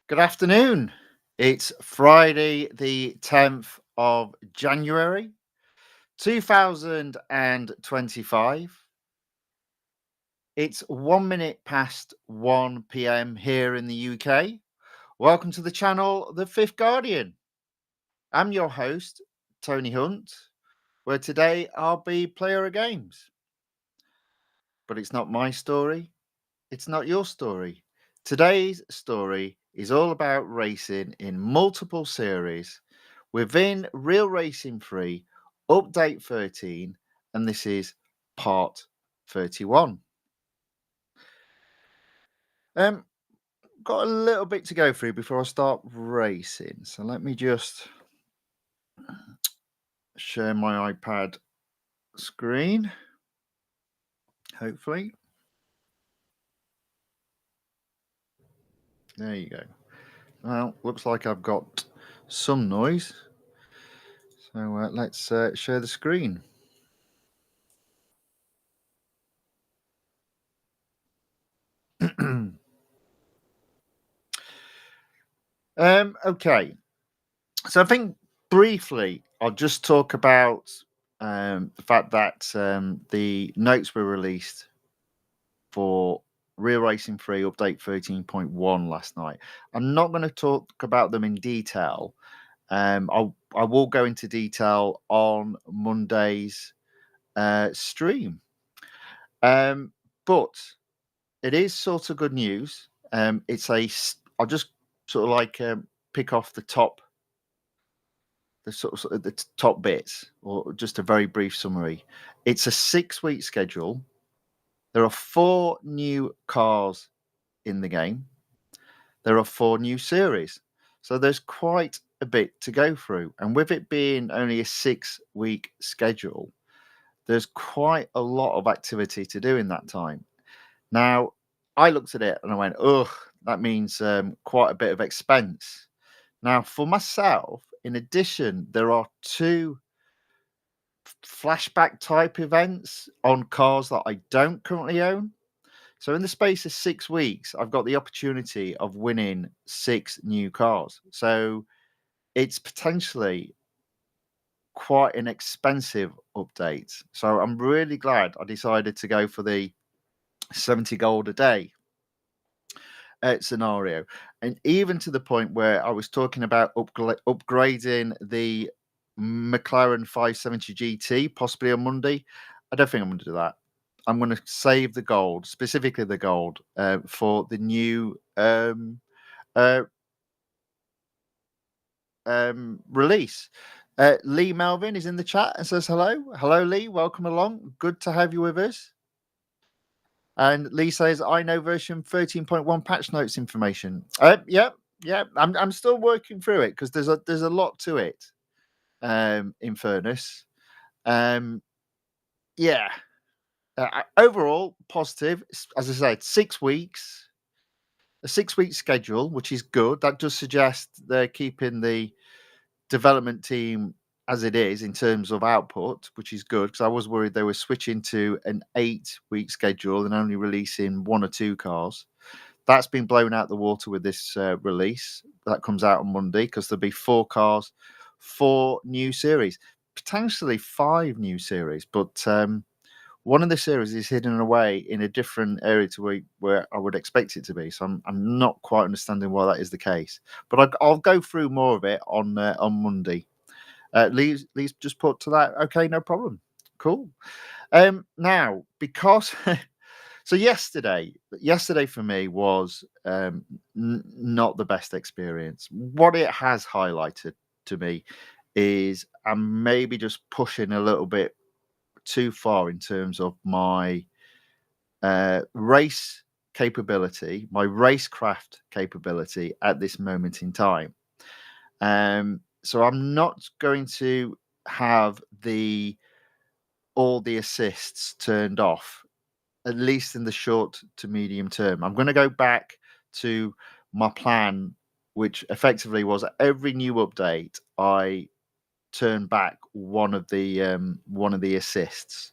Good afternoon. It's Friday, the 10th of January, 2025. It's 1 minute past 1 p.m. here in the UK. Welcome to the channel, The Fifth Guardian. I'm your host, Tony Hunt, where today I'll be player of games. But it's not my story, it's not your story. Today's story is all about racing in multiple series within Real Racing 3 Update 13, and this is part 31. Um, got a little bit to go through before I start racing, so let me just share my iPad screen. Hopefully, there you go. Well, looks like I've got some noise, so let's share the screen. Okay, so I think briefly I'll just talk about the fact that the notes were released for Real Racing 3 Update 13.1 last night. I'm not going to talk about them in detail. I will go into detail on Monday's stream. But it is sort of good news. I'll just sort of like pick off the sort of the top bits, or just a very brief summary. It's a 6-week schedule. There are 4 new cars in the game. There are 4 new series. So there's quite a bit to go through. And with it being only a 6-week schedule, there's quite a lot of activity to do in that time. Now, I looked at it and I went, ugh, that means quite a bit of expense. Now, for myself, in addition, there are 2 flashback type events on cars that I don't currently own. So in the space of 6 weeks, I've got the opportunity of winning 6 new cars. So it's potentially quite an expensive update. So I'm really glad I decided to go for the 70 gold a day scenario. And even to the point where I was talking about upgrading the McLaren 570 GT possibly on Monday. I don't think I'm going to do that. I'm going to save the gold, specifically the gold, for the new uh, release. Lee Melvin is in the chat and says hello. Hello, Lee. Welcome along. Good to have you with us. And Lee says, I know version 13.1 patch notes information. Yeah. I'm still working through it because there's a lot to it. In fairness, yeah. Overall, positive. As I said, 6 weeks, a 6-week schedule, which is good. That does suggest they're keeping the development team as it is in terms of output, which is good because I was worried they were switching to an 8-week schedule and only releasing 1 or 2 cars. That's been blown out the water with this release that comes out on Monday because there'll be 4 cars, 4 new series, potentially 5 new series, but one of the series is hidden away in a different area to where I would expect it to be. So I'm not quite understanding why that is the case. But I'll go through more of it on Monday. Lee's just put to that. Okay, no problem. Cool. Now, because so yesterday for me was not the best experience. What it has highlighted to me is I'm maybe just pushing a little bit too far in terms of my race capability, my racecraft capability at this moment in time. So I'm not going to have all the assists turned off, at least in the short to medium term. I'm going to go back to my plan, which effectively was every new update I turn back one of the assists.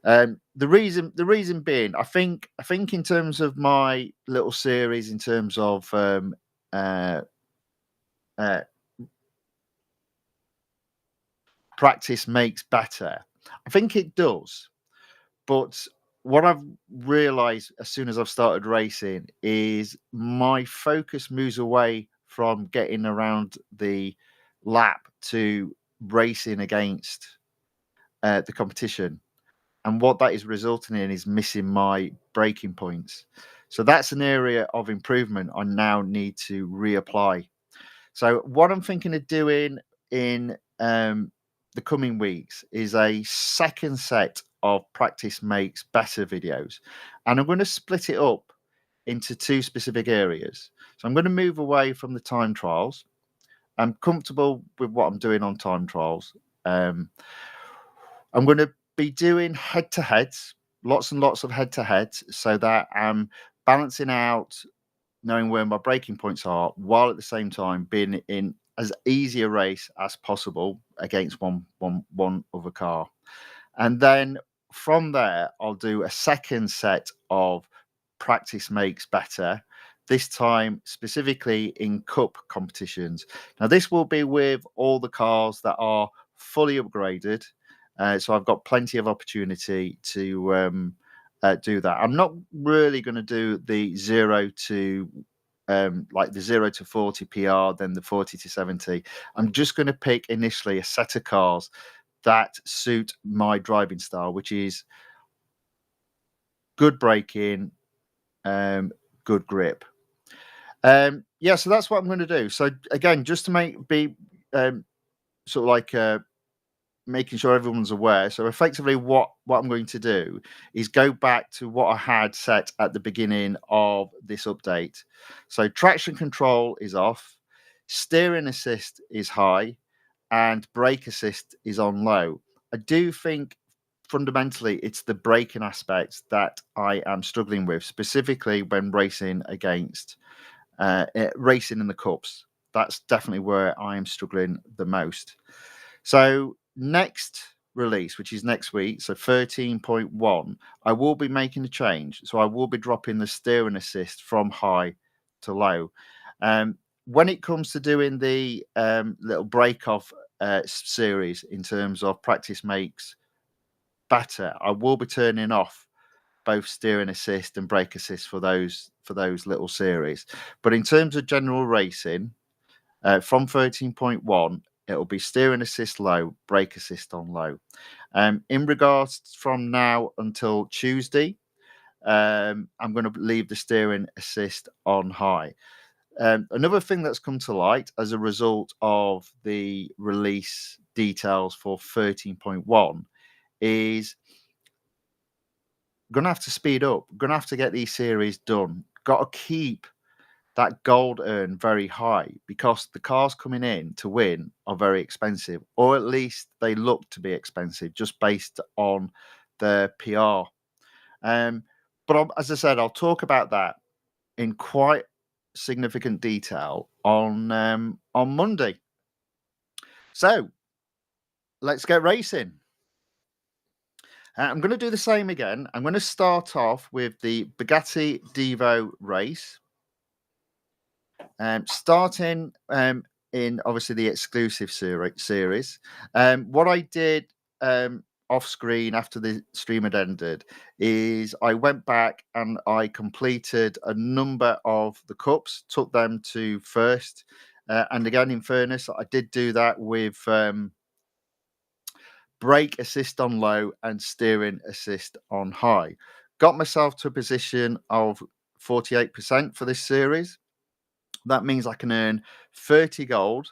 The reason being, I think in terms of my little series, in terms of uh, uh, practice makes better. I think it does. But what I've realized as soon as I've started racing is my focus moves away from getting around the lap to racing against the competition. And what that is resulting in is missing my braking points. So that's an area of improvement I now need to reapply. So what I'm thinking of doing in the coming weeks is a second set of practice makes better videos, and I'm going to split it up into two specific areas. So I'm going to move away from the time trials. I'm comfortable with what I'm doing on time trials. I'm going to be doing head to heads, lots and lots of head to heads, so that I'm balancing out knowing where my breaking points are, while at the same time being in as easy a race as possible against one other car. And then from there, I'll do a second set of practice makes better, this time specifically in cup competitions. Now, this will be with all the cars that are fully upgraded. So I've got plenty of opportunity to do that. I'm not really going to do the 0 to like the 0 to 40 PR, then the 40 to 70. I'm just going to pick initially a set of cars that suit my driving style, which is good braking, good grip. Yeah, so that's what I'm going to do. So again, just to be sort of like making sure everyone's aware. So effectively, what I'm going to do is go back to what I had set at the beginning of this update. So traction control is off, steering assist is high, and brake assist is on low. I do think fundamentally it's the braking aspects that I am struggling with, specifically when racing against racing in the cups. That's definitely where I am struggling the most. So next release, which is next week, so 13.1, I will be making a change. So I will be dropping the steering assist from high to low. When it comes to doing the little break off series in terms of practice makes better, I will be turning off both steering assist and brake assist for those little series. But in terms of general racing, from 13.1, it'll be steering assist low, brake assist on low. In regards from now until Tuesday, I'm going to leave the steering assist on high. Another thing that's come to light as a result of the release details for 13.1 is going to have to speed up, going to have to get these series done. Got to keep that gold earn very high because the cars coming in to win are very expensive, or at least they look to be expensive just based on the PR. But as I said, I'll talk about that in quite significant detail on Monday. So let's get racing. I'm going to do the same again. I'm going to start off with the Bugatti DIVO race. Starting in obviously the exclusive series. What I did off screen after the stream had ended is I went back and I completed a number of the cups, took them to first. And again, in fairness, I did do that with brake assist on low and steering assist on high. Got myself to a position of 48% for this series. That means I can earn 30 gold,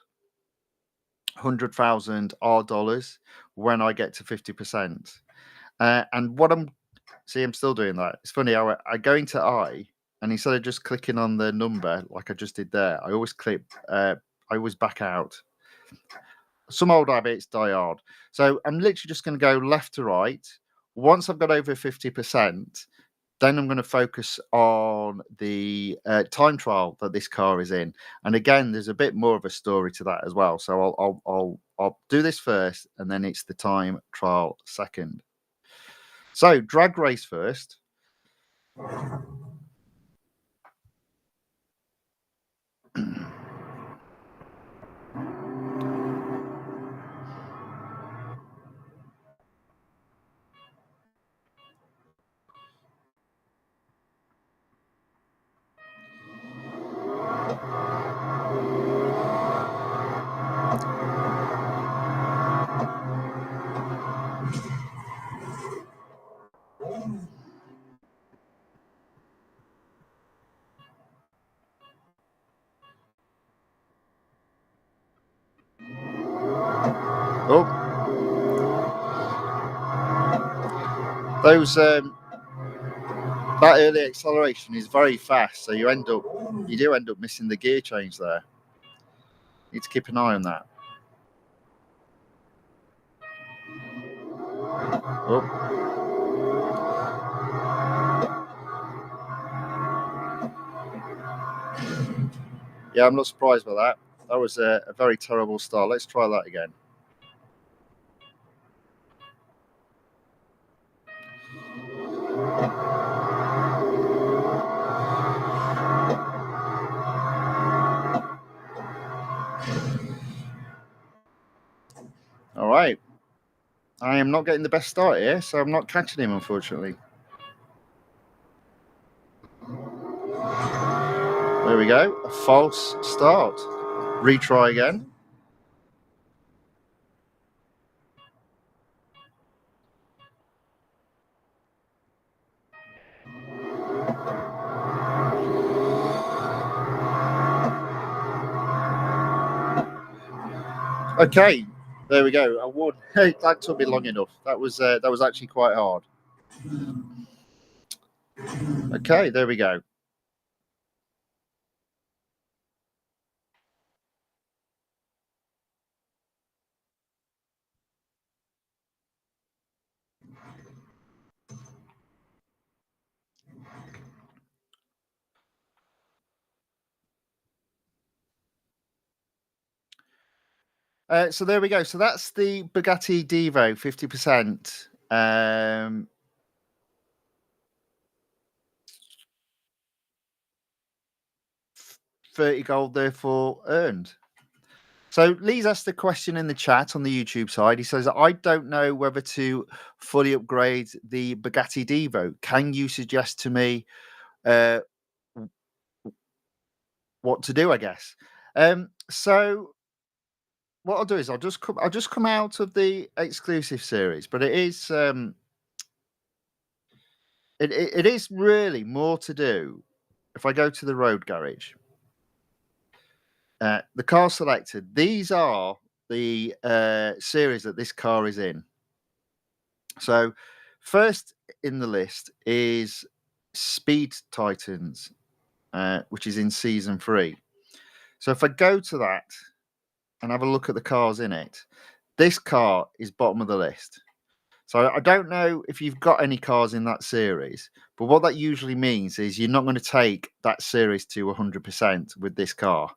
100,000 R dollars when I get to 50%. And what I'm still doing that. It's funny, I go into I, and instead of just clicking on the number like I just did there, I always back out. Some old habits die hard. So I'm literally just going to go left to right. Once I've got over 50%, then I'm going to focus on the time trial that this car is in. And again, there's a bit more of a story to that as well. So I'll do this first, and then it's the time trial second. So drag race first. Oh, those that early acceleration is very fast, so you do end up missing the gear change there. Need to keep an eye on that. Oh, yeah, I'm not surprised by that. That was a very terrible start. Let's try that again. All right. I am not getting the best start here, so I'm not catching him, unfortunately. There we go. A false start. Retry again. Okay, there we go. I won. Hey, that took me long enough. That was actually quite hard. Okay, there we go. So there we go. So that's the Bugatti Divo 50%. 30 gold, therefore earned. So Lee's asked a question in the chat on the YouTube side. He says, I don't know whether to fully upgrade the Bugatti Divo. Can you suggest to me what to do, I guess? So what I'll do is I'll just come out of the exclusive series, but it is it is really more to do. If I go to the road garage, the car selected, these are the series that this car is in. So first in the list is Speed Titans, which is in season 3. So if I go to that and have a look at the cars in it, this car is bottom of the list. So I don't know if you've got any cars in that series, but what that usually means is you're not going to take that series to 100% with this car.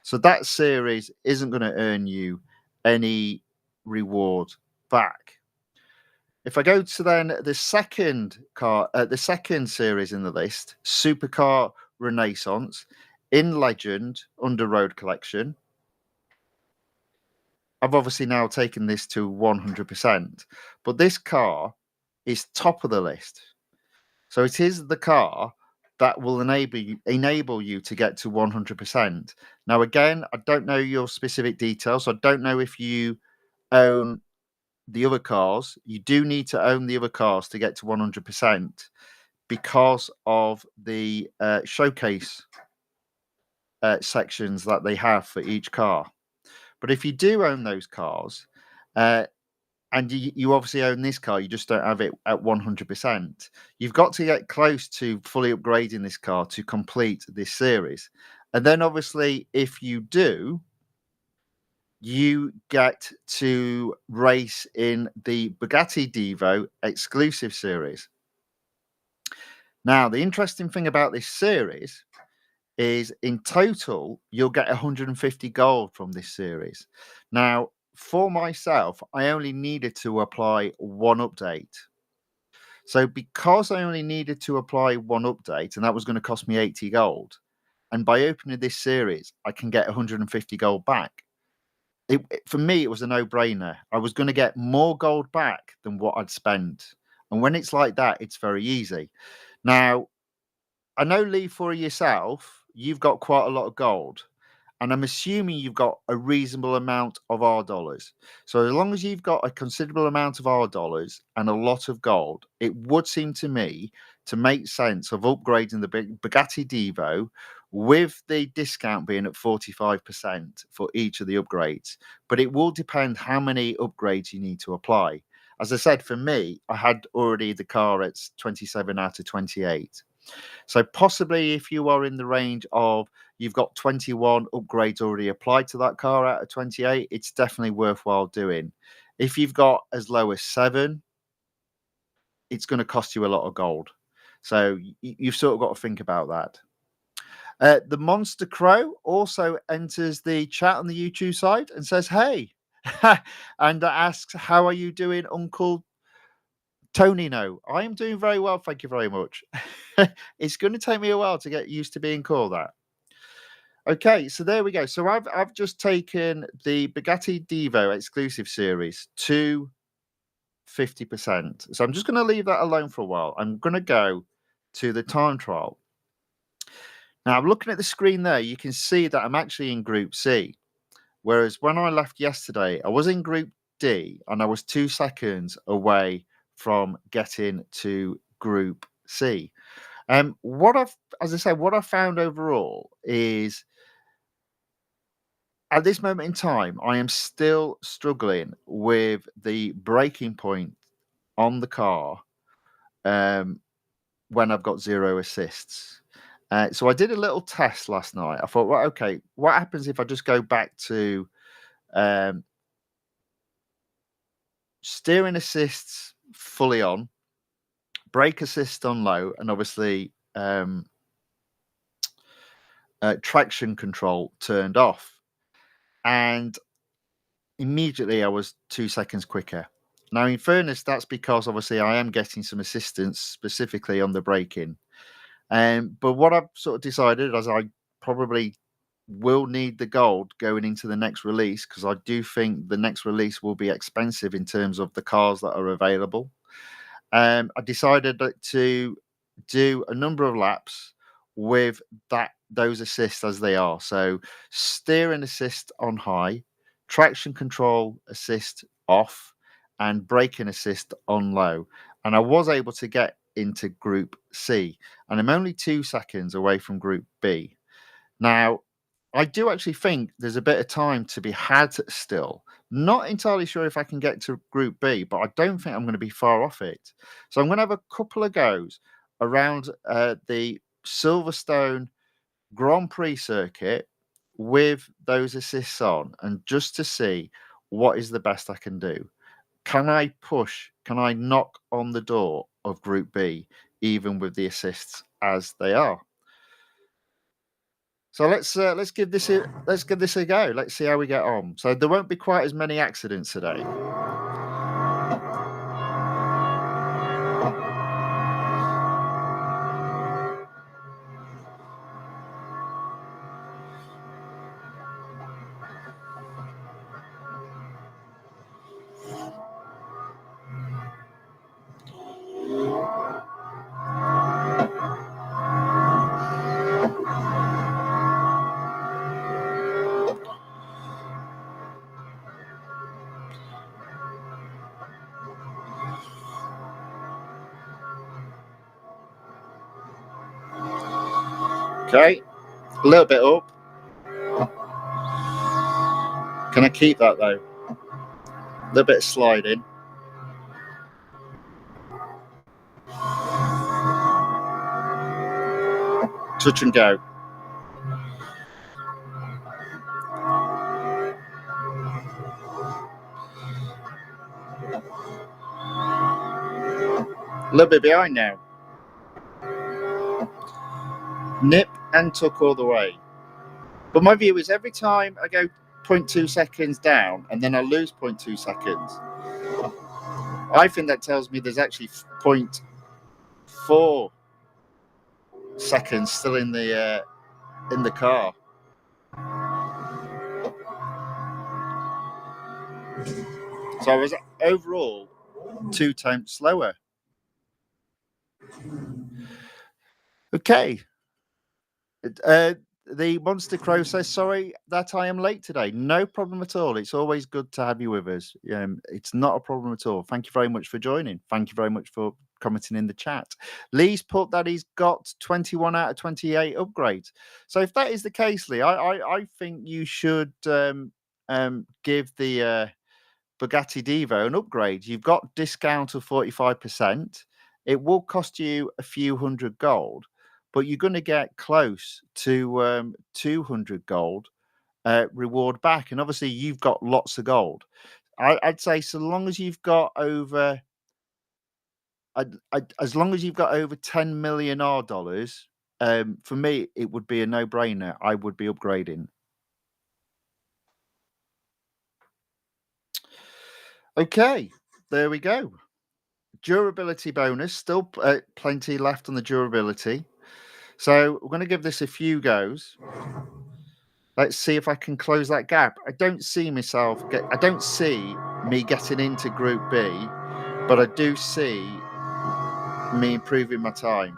So that series isn't going to earn you any reward back. If I go to then the second car, the second series in the list, Supercar Renaissance in Legend under Road Collection, I've obviously now taken this to 100%, but this car is top of the list. So it is the car that will enable you to get to 100%. Now, again, I don't know your specific details. I don't know if you own the other cars. You do need to own the other cars to get to 100% because of the showcase sections that they have for each car. But if you do own those cars, and you obviously own this car, you just don't have it at 100%. You've got to get close to fully upgrading this car to complete this series. And then obviously, if you do, you get to race in the Bugatti Divo exclusive series. Now, the interesting thing about this series is in total, you'll get 150 gold from this series. Now, for myself, I only needed to apply one update. So because I only needed to apply one update, and that was going to cost me 80 gold, and by opening this series, I can get 150 gold back. For me, it was a no-brainer. I was going to get more gold back than what I'd spent. And when it's like that, it's very easy. Now, I know, Lee, for yourself, you've got quite a lot of gold. And I'm assuming you've got a reasonable amount of R dollars. So as long as you've got a considerable amount of R dollars and a lot of gold, it would seem to me to make sense of upgrading the Bugatti Divo with the discount being at 45% for each of the upgrades. But it will depend how many upgrades you need to apply. As I said, for me, I had already the car at 27 out of 28. So possibly if you are in the range of you've got 21 upgrades already applied to that car out of 28, it's definitely worthwhile doing. If you've got as low as 7, it's going to cost you a lot of gold. So you've sort of got to think about that. The Monster Crow also enters the chat on the YouTube side and says, hey, and asks, how are you doing, Uncle Tony? No, I am doing very well. Thank you very much. It's going to take me a while to get used to being called that. Okay, so there we go. So I've just taken the Bugatti Divo exclusive series to 50%. So I'm just going to leave that alone for a while. I'm going to go to the time trial. Now, I'm looking at the screen there. You can see that I'm actually in Group C. Whereas when I left yesterday, I was in Group D and I was 2 seconds away from getting to Group C. What I've found overall is at this moment in time, I am still struggling with the braking point on the car when I've got 0 assists. So I did a little test last night. I thought, well, okay, what happens if I just go back to steering assists fully on, brake assist on low, and obviously traction control turned off. And immediately I was 2 seconds quicker. Now, in fairness, that's because obviously I am getting some assistance specifically on the braking. But what I've sort of decided, as I probably will need the gold going into the next release, because I do think the next release will be expensive in terms of the cars that are available. I decided to do a number of laps with those assists as they are. So steering assist on high, traction control assist off, and braking assist on low. And I was able to get into Group C, and I'm only 2 seconds away from Group B. Now, I do actually think there's a bit of time to be had still. Not entirely sure if I can get to Group B, but I don't think I'm going to be far off it. So I'm going to have a couple of goes around the Silverstone Grand Prix circuit with those assists on, and just to see what is the best I can do. Can I push? Can I knock on the door of Group B, even with the assists as they are? So let's give this a go. Let's see how we get on. So there won't be quite as many accidents today. Okay, a little bit up. Can I keep that though? A little bit of sliding. Touch and go. A little bit behind now. Nip and tuck all the way. But my view is every time I go 0.2 seconds down and then I lose 0.2 seconds, I think that tells me there's actually 0.4 seconds still in the car. So I was overall 2 times slower. Okay. the Monster Crow says, sorry that I am late today. No problem at all. It's always good to have you with us. It's not a problem at all. Thank you very much for joining. Thank you very much for commenting in the chat. Lee's put that he's got 21 out of 28 upgrades. So if that is the case, Lee, I think you should give the Bugatti Divo an upgrade. You've got discount of 45%. It will cost you a few hundred gold, but you're going to get close to 200 gold reward back. And obviously, you've got lots of gold. I'd say so long as you've got over, as long as you've got over 10 million R dollars, for me, it would be a no-brainer. I would be upgrading. Okay, there we go. Durability bonus, still plenty left on the durability. So we're going to give this a few goes. Let's see if I can close that gap. I don't see myself I don't see me getting into Group B, but I do see me improving my time.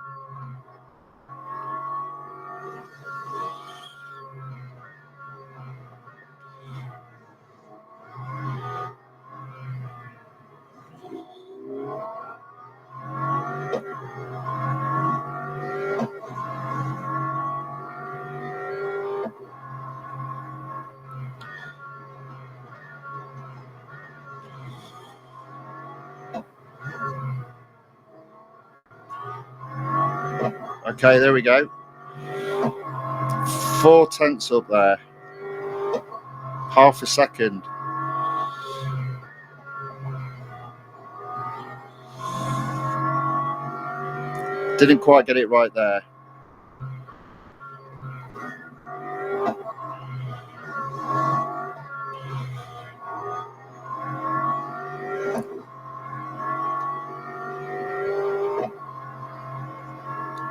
Okay, there we go. 4/10 up there. Half a second. Didn't quite get it right there.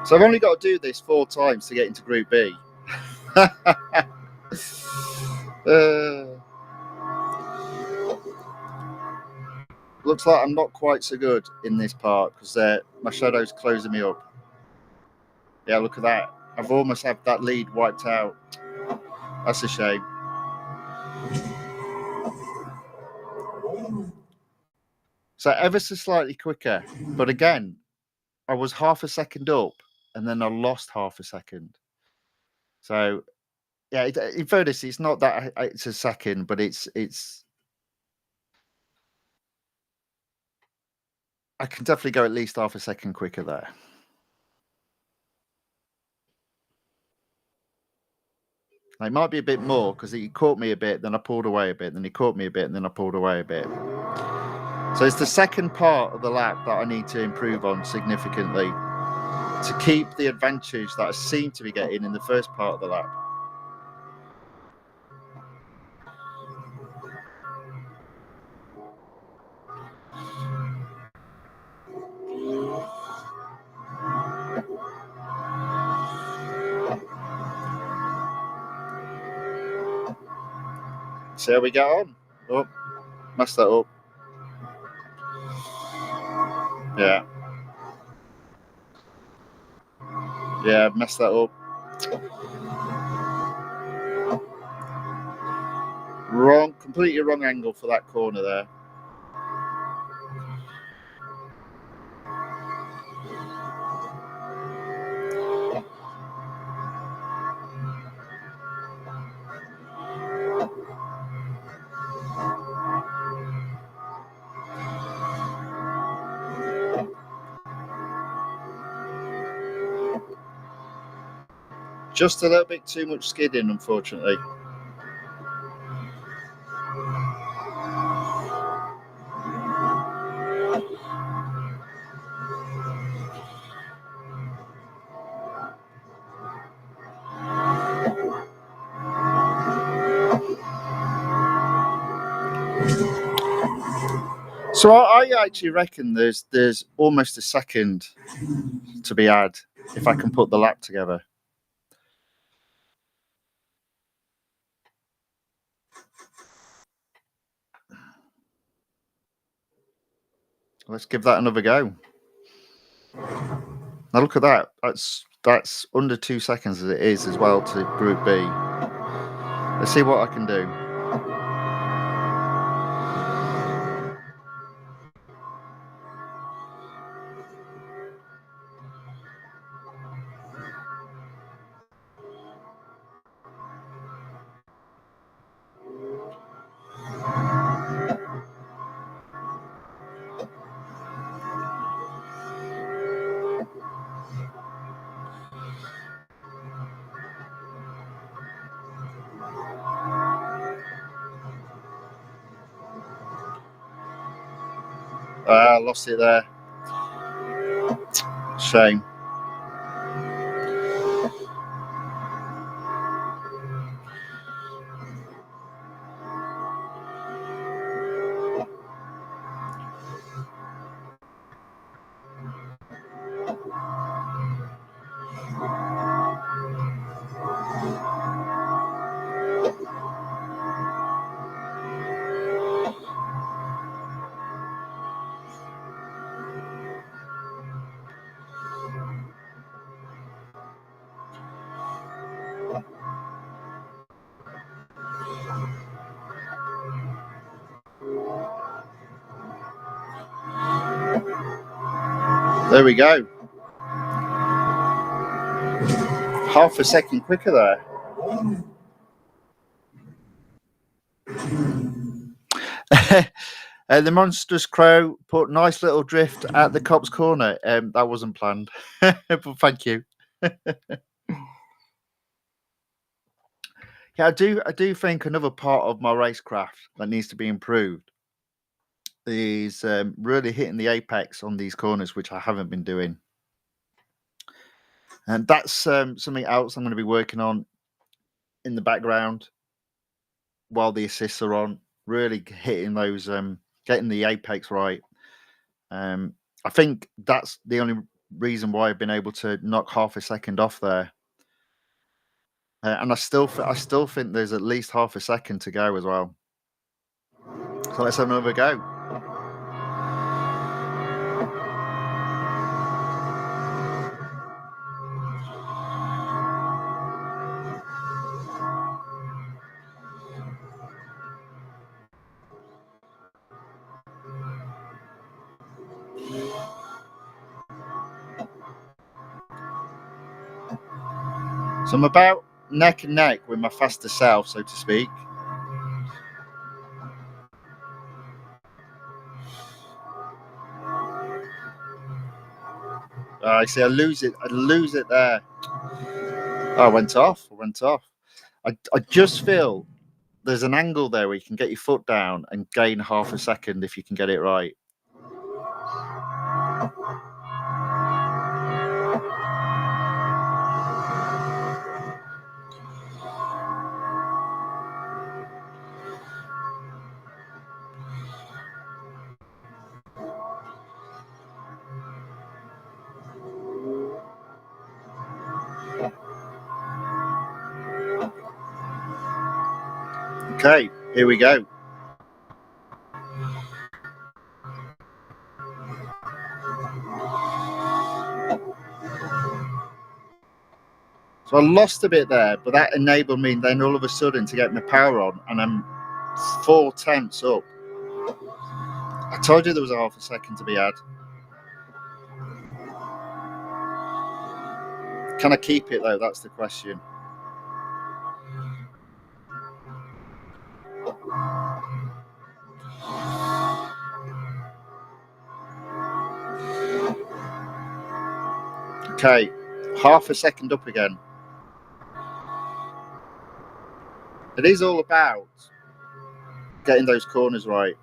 So I've only got to do this 4 times to get into Group B. Looks like I'm not quite so good in this part because my shadow's closing me up. Yeah, look at that. I've almost had that lead wiped out. That's a shame. So ever so slightly quicker. But again, I was half a second up and then I lost half a second. So, yeah, in fairness, it's not that it's a second, but it's I can definitely go at least half a second quicker there. It might be a bit more because he caught me a bit, then I pulled away a bit, then he caught me a bit, and then I pulled away a bit. So it's the second part of the lap that I need to improve on significantly to keep the advantage that I seem to be getting in the first part of the lap. See how we get on. Oh, messed that up. Yeah. Yeah, messed that up. Wrong, completely wrong angle for that corner there. Just a little bit too much skidding, unfortunately. So I actually reckon there's almost a second to be had if I can put the lap together. Let's give that another go. Now look at that. That's That's under 2 seconds as it is as well to Group B. Let's see what I can do. I lost it there. Shame. There we go. Half a second quicker there. The monstrous crow put nice little drift at the cop's corner. That wasn't planned, but thank you. Yeah, I do think another part of my racecraft that needs to be improved is really hitting the apex on these corners, which I haven't been doing. And that's something else I'm going to be working on in the background while the assists are on. Really hitting those, getting the apex right. I think that's the only reason why I've been able to knock half a second off there. And I still think there's at least half a second to go as well. So let's have another go. So I'm about neck and neck with my faster self, so to speak. I see. I lose it there. Oh, I went off. I just feel there's an angle there where you can get your foot down and gain half a second if you can get it right. Okay, here we go. So I lost a bit there, but that enabled me then all of a sudden to get my power on, and I'm 4/10 up. I told you there was a half a second to be had. Can I keep it though? That's the question. Okay, half a second up again. It is all about getting those corners right.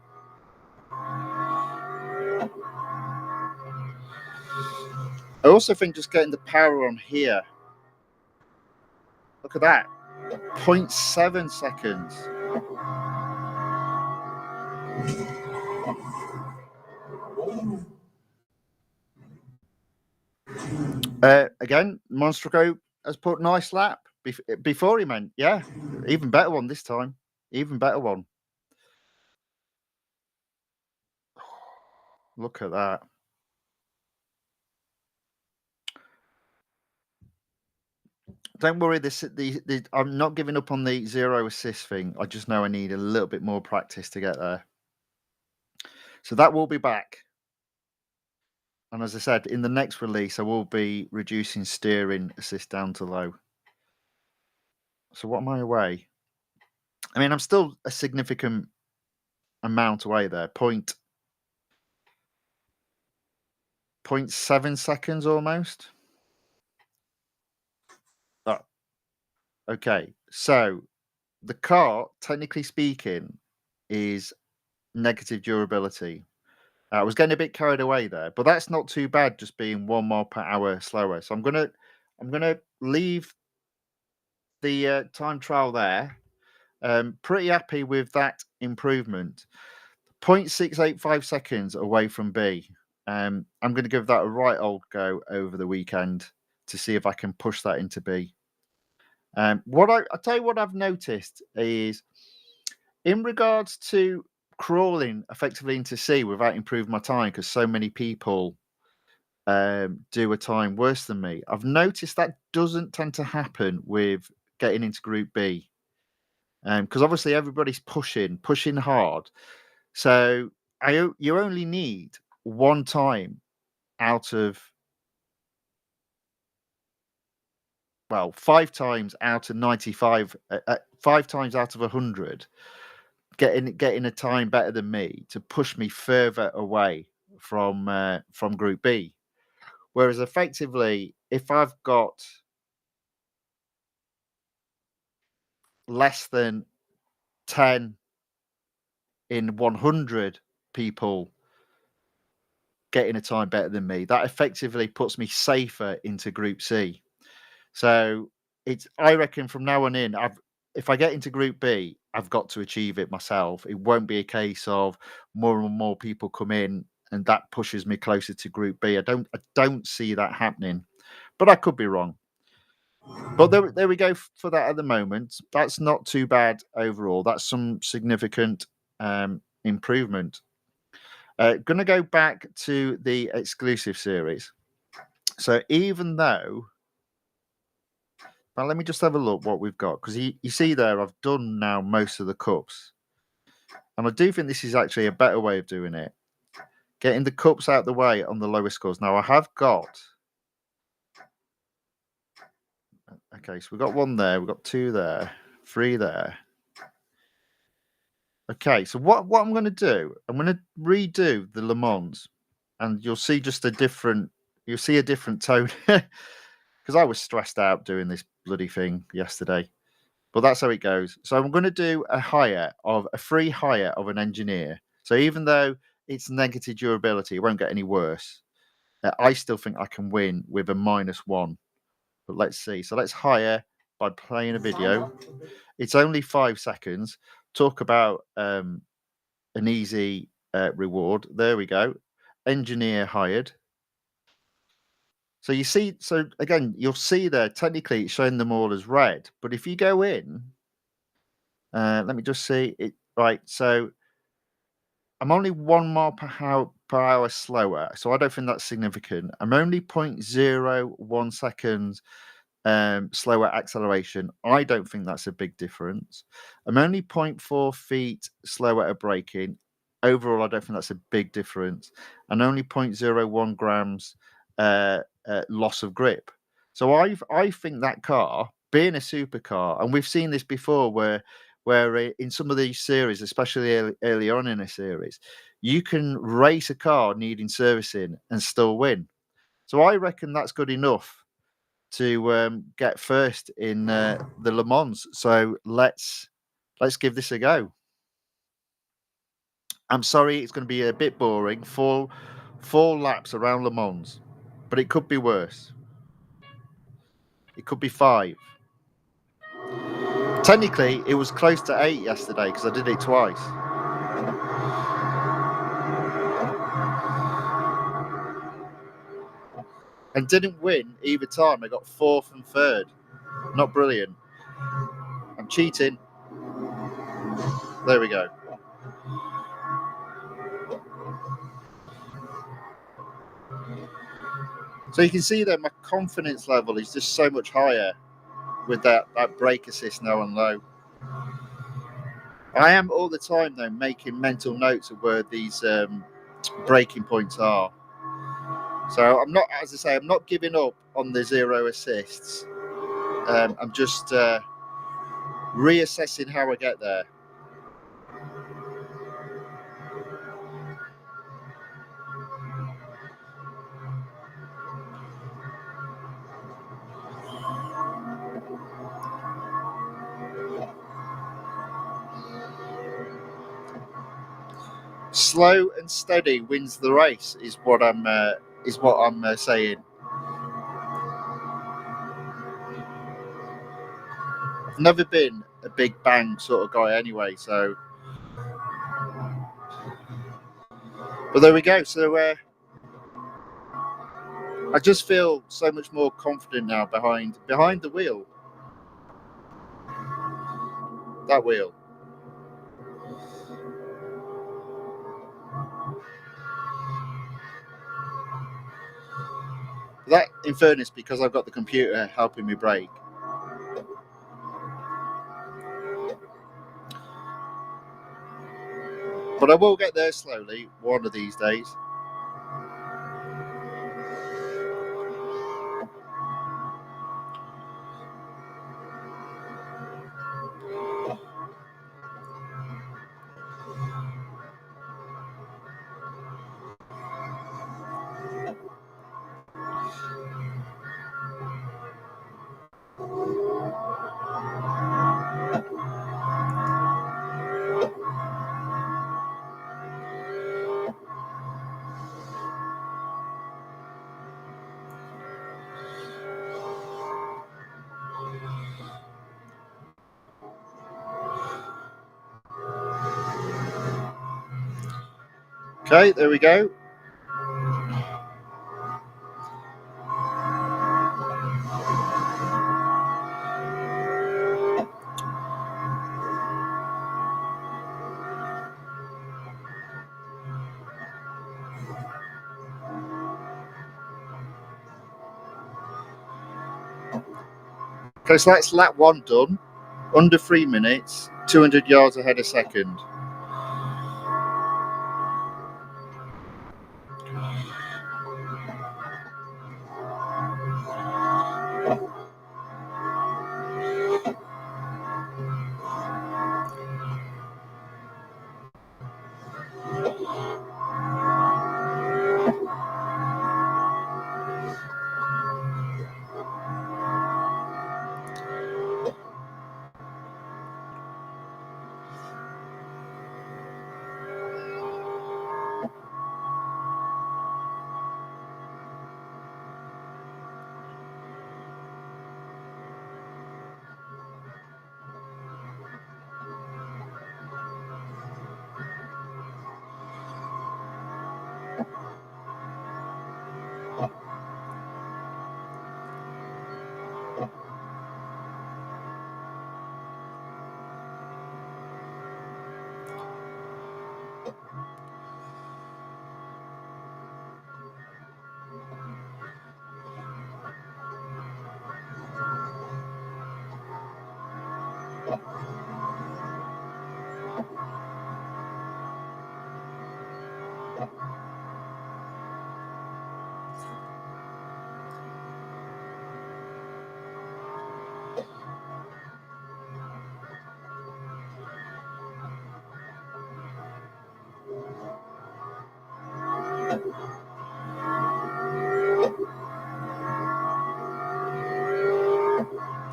I also think just getting the power on here. Look at that. 0.7 seconds. Again, Monstraco has put nice lap before he meant. Yeah, even better one this time. Even better one. Look at that. Don't worry, I'm not giving up on the 0 assist thing. I just know I need a little bit more practice to get there. So that will be back. And as I said, in the next release, I will be reducing steering assist down to low. So what am I away? I mean, I'm still a significant amount away there. 0.7 seconds almost. Oh, okay. So the car, technically speaking, is negative durability. I was getting a bit carried away there, but that's not too bad, just being 1 mile per hour slower. So I'm gonna leave the time trial there. Pretty happy with that improvement. 0.685 seconds away from B. I'm going to give that a right old go over the weekend to see if I can push that into B. I'll tell you what I've noticed is in regards to crawling effectively into C without improving my time, because so many people do a time worse than me. I've noticed that doesn't tend to happen with getting into Group B, because obviously everybody's pushing hard. So you only need one time out of 5 times out of 95, 5 times out of 100, getting a time better than me to push me further away from Group B. Whereas effectively, if I've got less than 10 in 100 people getting a time better than me, that effectively puts me safer into Group C. So I reckon from now on in, if I get into Group B, I've got to achieve it myself. It won't be a case of more and more people come in and that pushes me closer to Group B. I don't see that happening, but I could be wrong. But there we go for that at the moment. That's not too bad overall. That's some significant improvement. Going to go back to the exclusive series. So even though, well, let me just have a look what we've got, because you see there, I've done now most of the cups. And I do think this is actually a better way of doing it. Getting the cups out the way on the lowest scores. Now I have got, okay, so we've got 1 there, we've got 2 there, 3 there. Okay, so what I'm going to do, I'm going to redo the Le Mans, and you'll see a different tone, because I was stressed out doing this bloody thing yesterday, but that's how it goes. So I'm going to do a free hire of an engineer. So even though it's negative durability, it won't get any worse. I still think I can win with a -1, but let's see. So let's hire by playing a video. It's only 5 seconds. Talk about an easy reward. There we go. Engineer hired. So you see, so again, you'll see there, technically it's showing them all as red. But if you go in, let me just see it. Right. So I'm only 1 mile per hour slower. So I don't think that's significant. I'm only 0.01 seconds slower acceleration. I don't think that's a big difference. I'm only 0.4 feet slower at braking. Overall, I don't think that's a big difference. And only 0.01 grams loss of grip. So I think that car, being a supercar, and we've seen this before where in some of these series, especially early on in a series, you can race a car needing servicing and still win. So I reckon that's good enough to get first in the Le Mans. So let's give this a go. I'm sorry, it's going to be a bit boring. Four laps around Le Mans, but it could be worse. It could be 5. Technically, it was close to 8 yesterday because I did it twice. And didn't win either time. I got 4th and 3rd. Not brilliant. I'm cheating. There we go. So you can see that my confidence level is just so much higher. with that brake assist now on low. I am all the time though making mental notes of where these braking points are. So I'm not, as I say, I'm not giving up on the 0 assists. I'm just reassessing how I get there. Slow and steady wins the race is what I'm saying. I've never been a big bang sort of guy anyway, so. But there we go. So I just feel so much more confident now behind the wheel. That wheel. That, in fairness, because I've got the computer helping me brake. But I will get there slowly one of these days. Okay, there we go. Okay, so that's lap 1 done. Under 3 minutes, 200 yards ahead a second.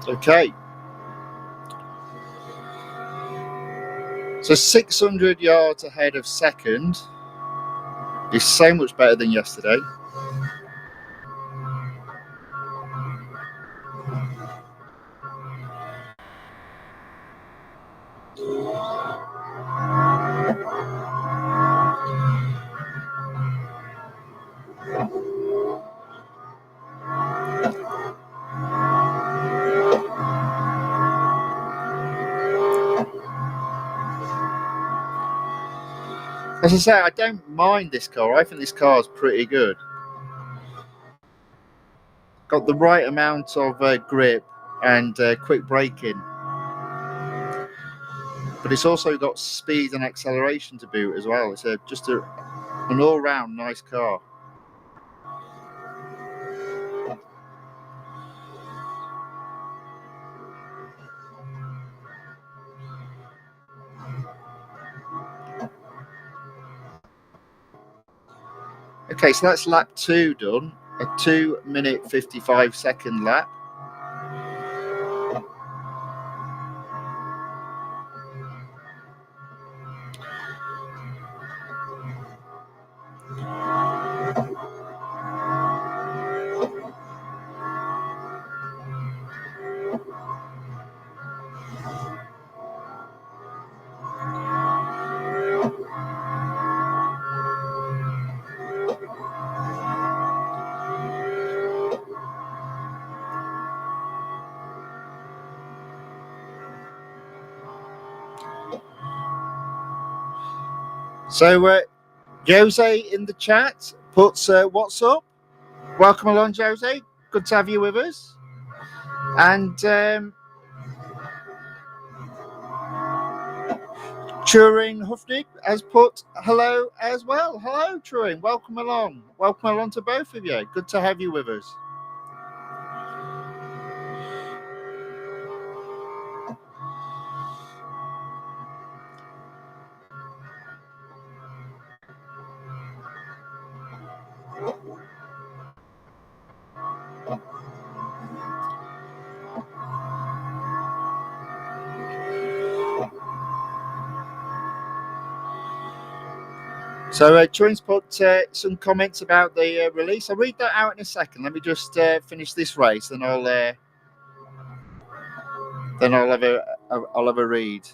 Okay. So 600 yards ahead of second is so much better than yesterday. As I say, I don't mind this car. I think this car is pretty good. Got the right amount of grip and quick braking. But it's also got speed and acceleration to boot as well. It's just an all-round nice car. Okay, so that's lap 2 done. A 2-minute 55-second lap. So Jose in the chat puts what's up? Welcome along, Jose. Good to have you with us. And Turing Hufnig has put hello as well. Hello, Turing. Welcome along. Welcome along to both of you. Good to have you with us. So Turing's put some comments about the release. I'll read that out in a second. Let me just finish this race, then I'll have a read.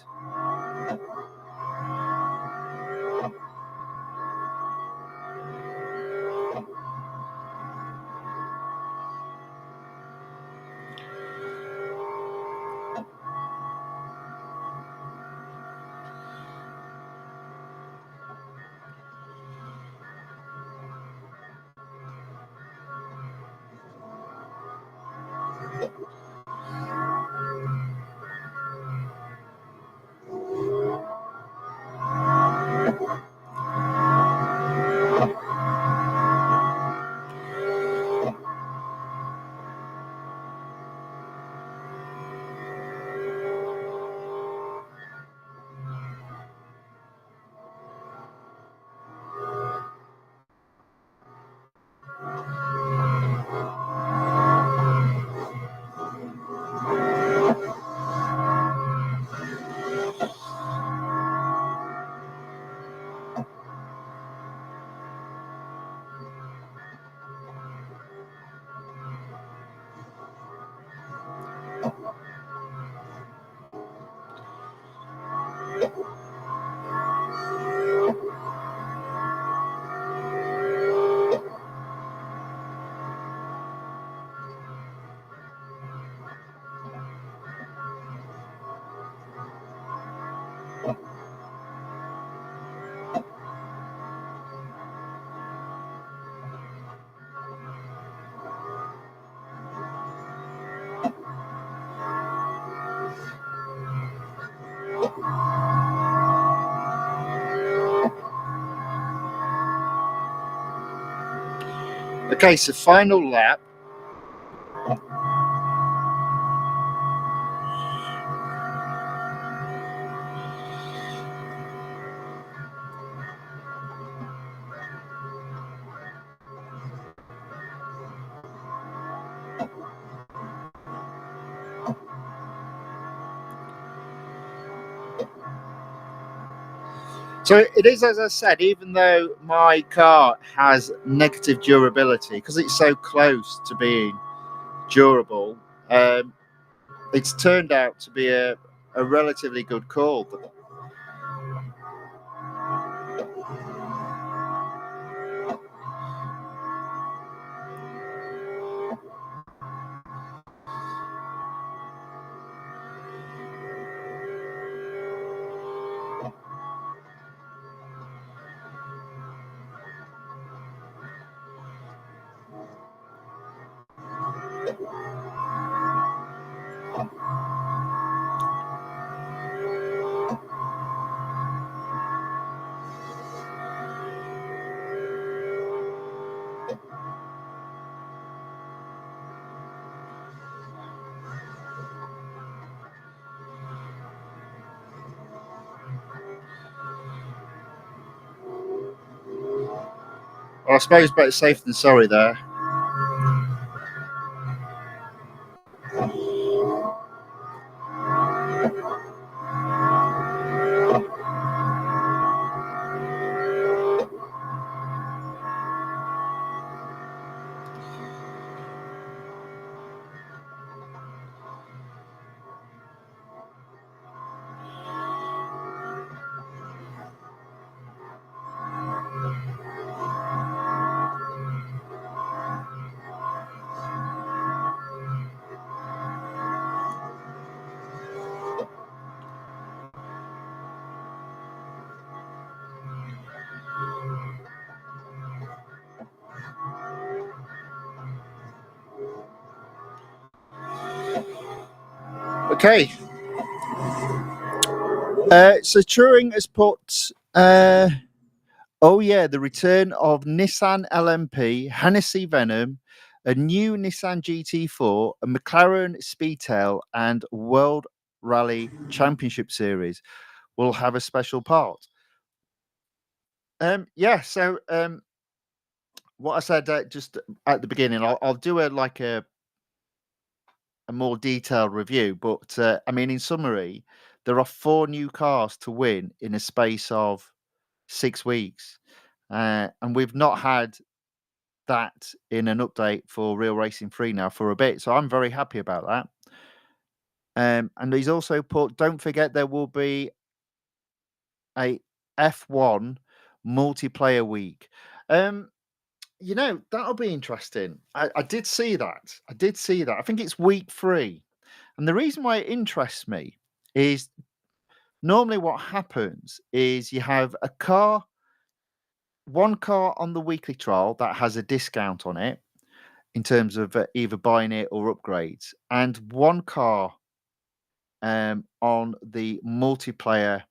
Okay, so final lap. So it is, as I said, even though my car has negative durability, because it's so close to being durable, it's turned out to be a relatively good call. Well, I suppose better safe than sorry there. Okay. So Turing has put, the return of Nissan LMP, Hennessy Venom, a new Nissan GT4, a McLaren Speedtail, and World Rally Championship Series will have a special part. What I said just at the beginning, I'll do a more detailed review, but in summary, there are 4 new cars to win in a space of 6 weeks, and we've not had that in an update for Real Racing 3 now for a bit, so I'm very happy about that. And he's also put, don't forget there will be a F1 multiplayer week. That'll be interesting. I did see that. I think it's week 3. And the reason why it interests me is normally what happens is you have one car on the weekly trial that has a discount on it in terms of either buying it or upgrades, and one car on the multiplayer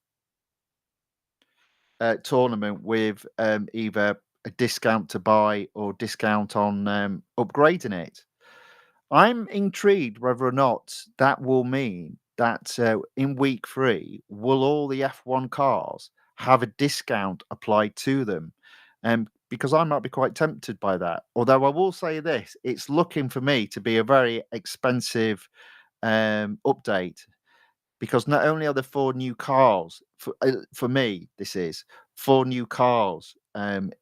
tournament with either a discount to buy or discount on upgrading it. I'm intrigued whether or not that will mean that in week 3, will all the F1 cars have a discount applied to them? Because I might be quite tempted by that. Although I will say this, it's looking for me to be a very expensive update, because not only are there 4 new cars for me, this is 4 new cars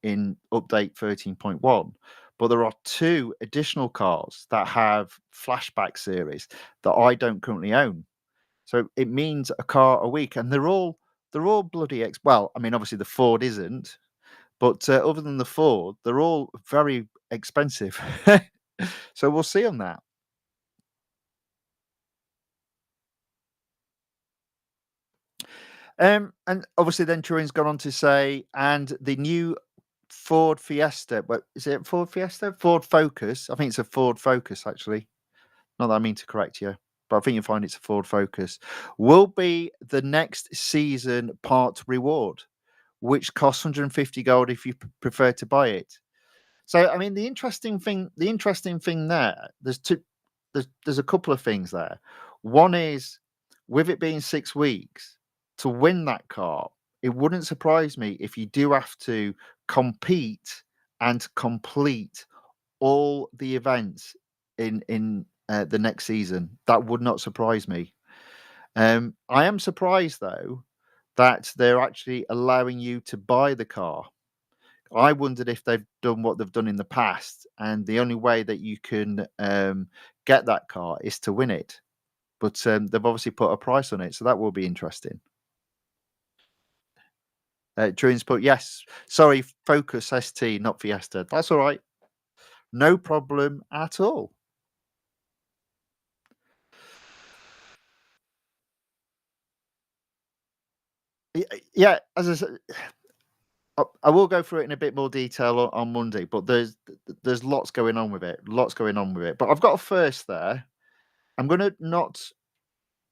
in update 13.1, but there are 2 additional cars that have flashback series that I don't currently own. So it means a car a week, and they're all bloody obviously the Ford isn't, but other than the Ford, they're all very expensive. So we'll see on that. And obviously then Turing's gone on to say, and the new Ford Fiesta, is it Ford Fiesta? Ford Focus. I think it's a Ford Focus, actually. Not that I mean to correct you, but I think you'll find it's a Ford Focus. Will be the next season part reward, which costs 150 gold if you prefer to buy it. So, the interesting thing there, there's a couple of things there. One is, with it being 6 weeks to win that car, it wouldn't surprise me if you do have to compete and complete all the events in the next season. That would not surprise me. I am surprised though that they're actually allowing you to buy the car. I wondered if they've done what they've done in the past, and the only way that you can get that car is to win it. But they've obviously put a price on it, so that will be interesting. Turing's put, yes, sorry, Focus ST, not Fiesta. That's all right. No problem at all. Yeah, as I said, I will go through it in a bit more detail on Monday, but there's lots going on with it. But I've got a first there. I'm going to not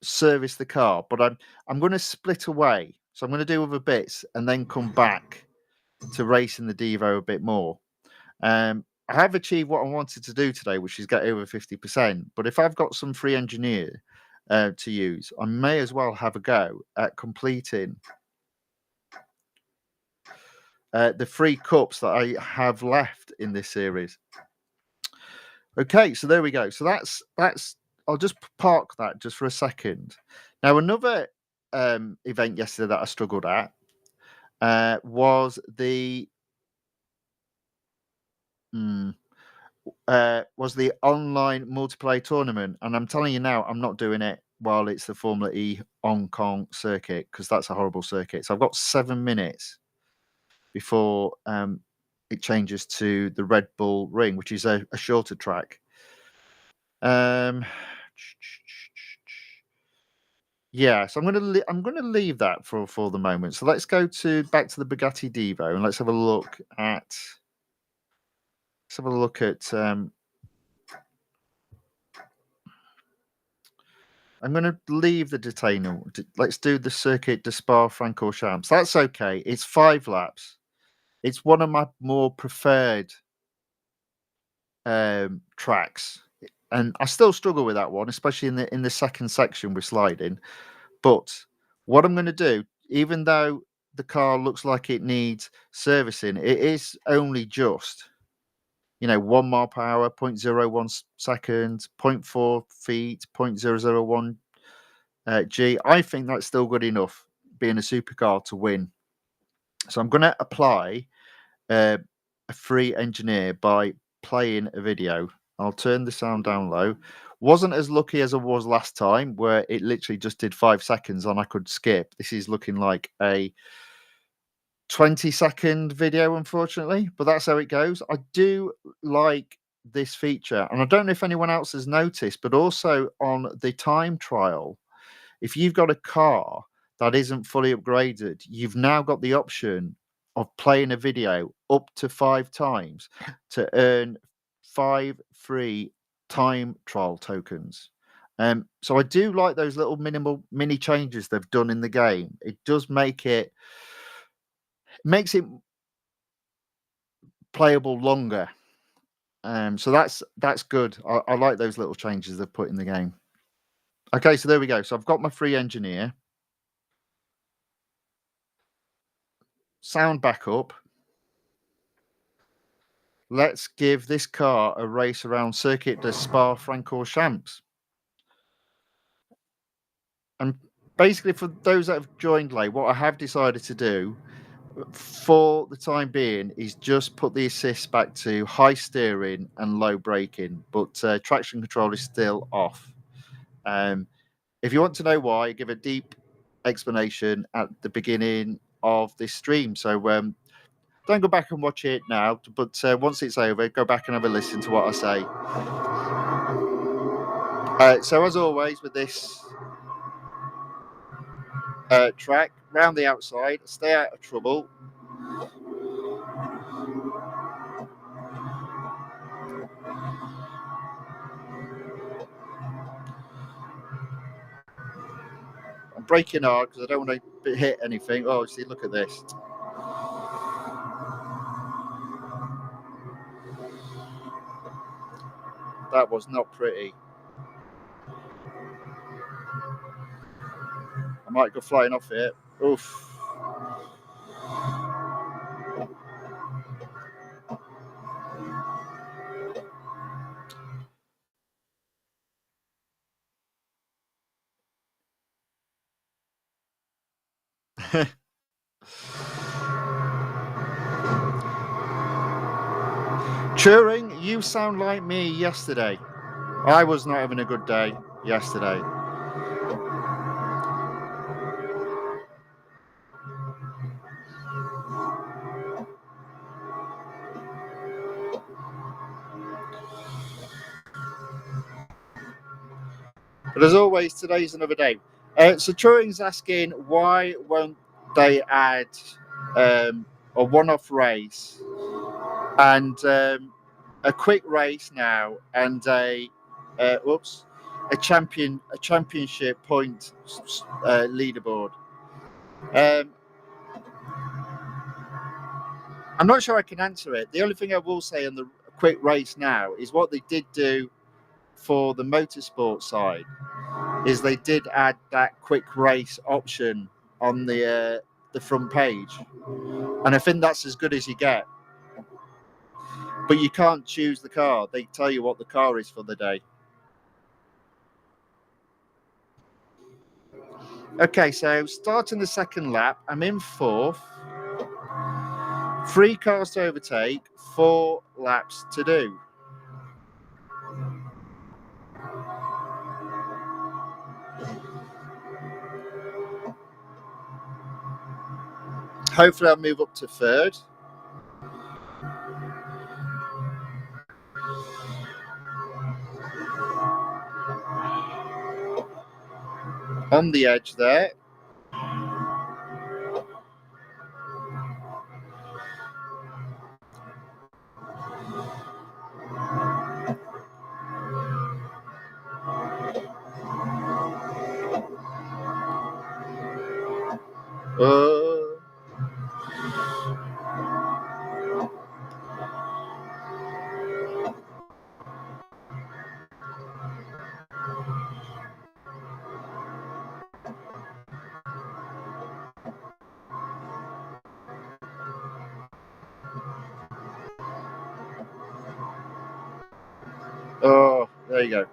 service the car, but I'm going to split away. So I'm going to do other bits and then come back to racing the Divo a bit more. I have achieved what I wanted to do today, which is get over 50%. But if I've got some free engineer to use, I may as well have a go at completing the 3 cups that I have left in this series. Okay, so there we go. So that's. I'll just park that just for a second. Now, another event yesterday that I struggled at was the online multiplayer tournament, and I'm telling you now, I'm not doing it while it's the Formula E Hong Kong circuit, because that's a horrible circuit. So I've got 7 minutes before it changes to the Red Bull Ring, which is a shorter track. Yeah, so I'm gonna leave that for the moment. So let's go back to the Bugatti Divo, and let's have a look at. I'm going to leave the detainer. Let's do the Circuit de Spa-Francorchamps. That's okay. It's 5 laps. It's one of my more preferred tracks, and I still struggle with that one, especially in the second section with sliding. But what I'm going to do, even though the car looks like it needs servicing, it is only just 1 mile per hour, 0.01 seconds, 0.4 feet, 0.001 G. I think that's still good enough, being a supercar, to win. So I'm going to apply a free engineer by playing a video. I'll turn the sound down low. Wasn't as lucky as I was last time, where it literally just did 5 seconds and I could skip. This is looking like a 20-second video, unfortunately, but that's how it goes. I do like this feature, and I don't know if anyone else has noticed, but also on the time trial, if you've got a car that isn't fully upgraded, you've now got the option of playing a video up to 5 times to earn 5 free time trial tokens. So I do like those little mini changes they've done in the game. It does makes it playable longer. So that's good. I like those little changes they've put in the game. Okay, so there we go. So I've got my free engineer. Sound back up. Let's give this car a race around Circuit de Spa-Francorchamps. And basically, for those that have joined late, what I have decided to do for the time being is just put the assist back to high steering and low braking, but traction control is still off. If you want to know why, give a deep explanation at the beginning of this stream. So don't go back and watch it now, but once it's over, go back and have a listen to what I say. So as always with this track, round the outside, stay out of trouble. I'm braking hard because I don't want to hit anything. Oh, see, look at this. That was not pretty. I might go flying off it. Oof. Turing, you sound like me yesterday. I was not having a good day yesterday. But as always, today's another day. So Turing's asking, why won't they add a one-off race and a quick race now and a championship point leaderboard? I'm not sure I can answer it. The only thing I will say on the quick race now is what they did do for the motorsport side is they did add that quick race option on the the front page. And I think that's as good as you get. But you can't choose the car. They tell you what the car is for the day. Okay, so starting the second lap, I'm in fourth. 3 cars to overtake, 4 laps to do. Hopefully I'll move up to third. On the edge there. Oh, there you go.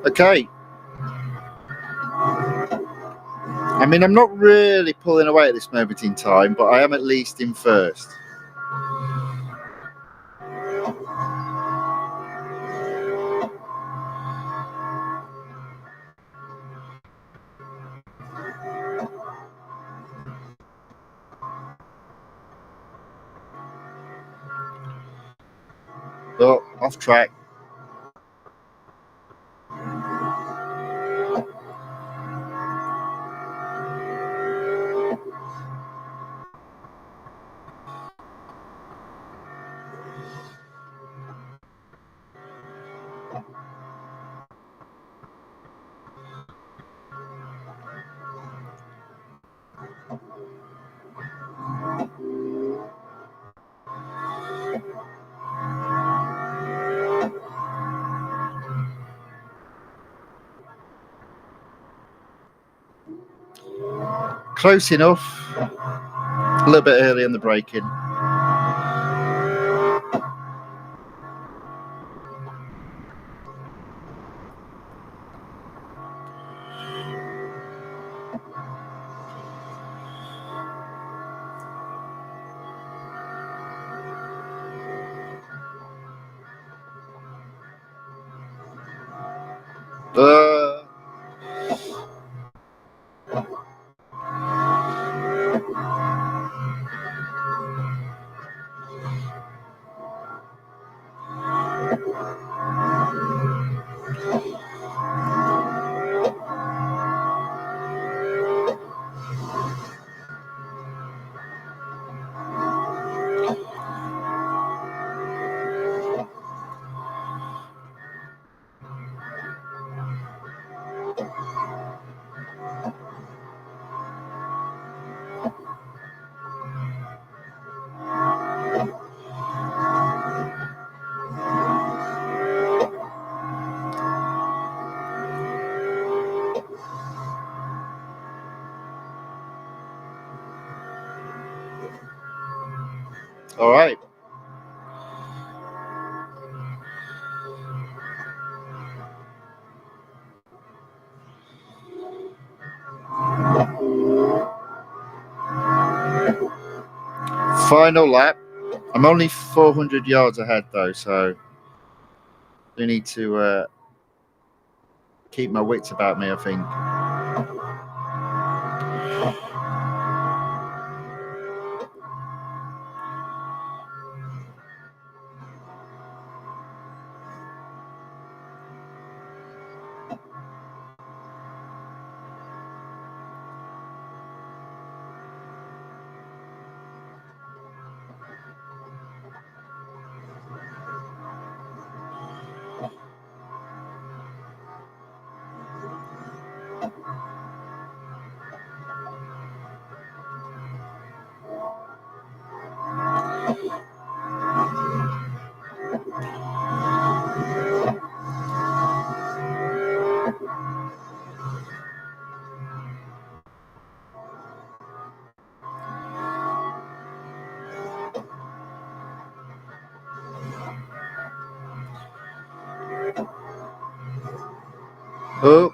Okay. I mean, I'm not really pulling away at this moment in time, but I am at least in first. Oh, off track. Close enough. A little bit early in the braking. All right. Final lap. I'm only 400 yards ahead though, so I need to keep my wits about me, I think. Oh.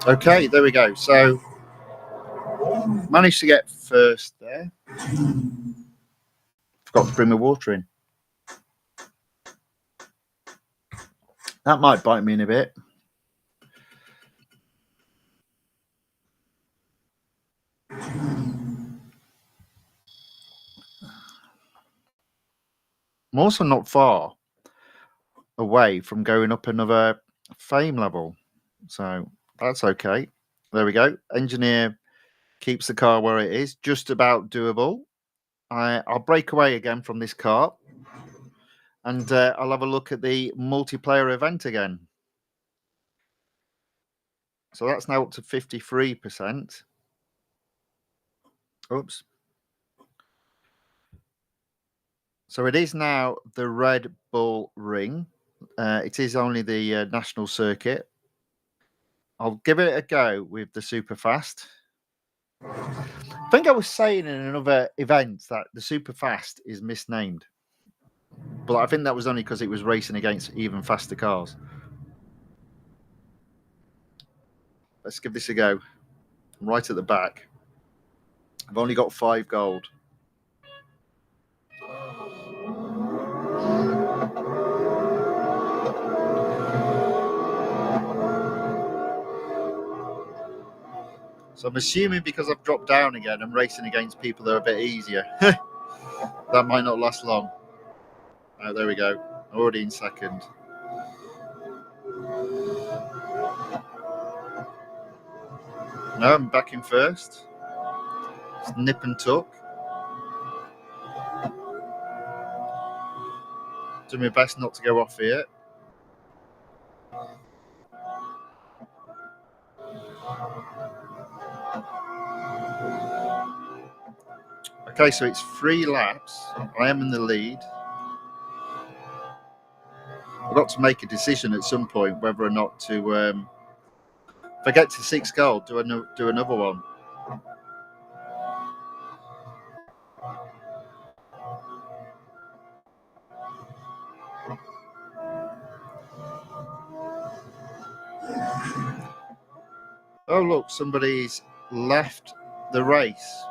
Okay, there we go. So managed to get first there. Forgot to bring my water in. That might bite me in a bit. I'm also not far away from going up another fame level, so that's okay. There we go. Engineer keeps the car where it is, just about doable. I'll break away again from this car, and I'll have a look at the multiplayer event again. So that's now up to 53%. Oops. So it is now the Red Bull Ring. It is only the national circuit. I'll give it a go with the super fast. I think I was saying in another event that the super fast is misnamed, but I think that was only because it was racing against even faster cars. Let's give this a go. I'm right at the back. I've only got 5 gold. So I'm assuming because I've dropped down again, I'm racing against people that are a bit easier. That might not last long. Oh, there we go. Already in second. No, I'm back in first. It's nip and tuck. Do my best not to go off here. Okay, so it's 3 laps. I am in the lead. I've got to make a decision at some point whether or not to, if I get to 6 gold, do another one. Oh, look, somebody's left the race.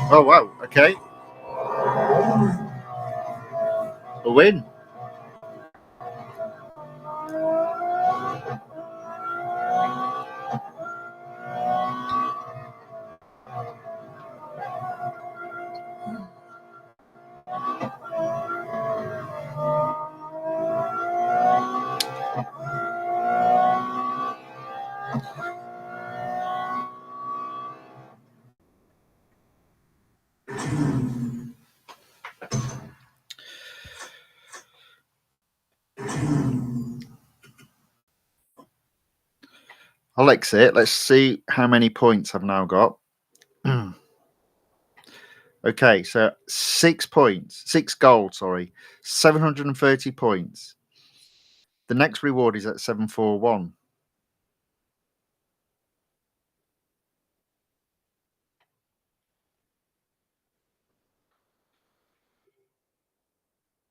Oh, wow. Okay. A win. I'll exit. Let's see how many points I've now got. Okay, so 6 points, 6 gold, sorry, 730 points. The next reward is at 741.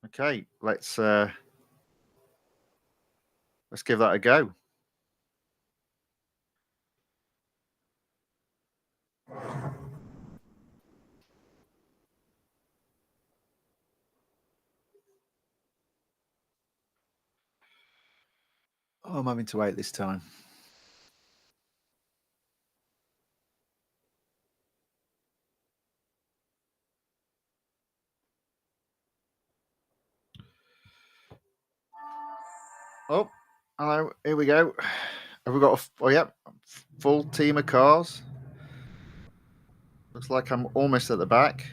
Okay, let's give that a go. Oh, I'm having to wait this time. Oh, hello. Here we go. Have we got full team of cars? Looks like I'm almost at the back.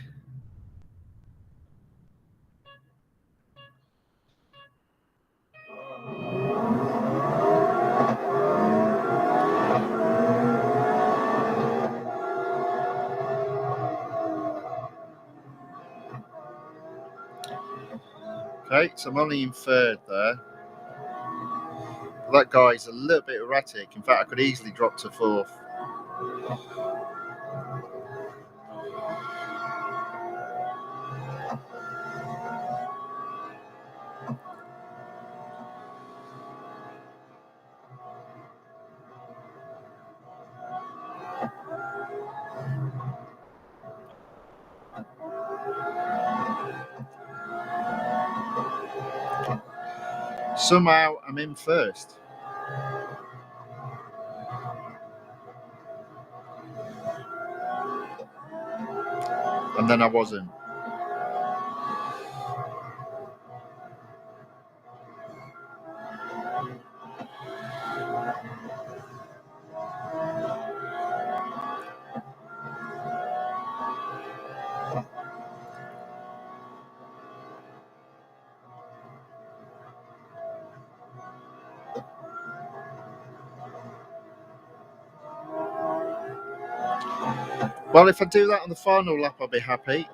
Okay, so I'm only in third there. That guy's a little bit erratic. In fact, I could easily drop to fourth. Somehow I'm in first. And then I wasn't. Well, if I do that on the final lap, I'll be happy.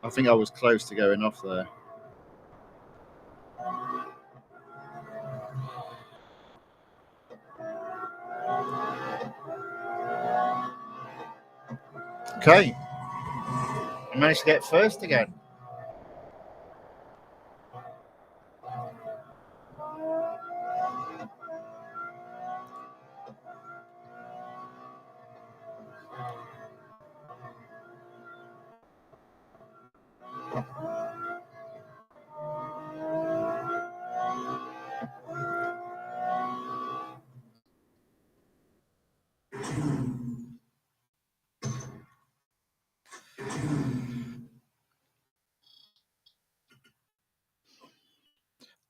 I think I was close to going off there. Okay. I managed to get first again.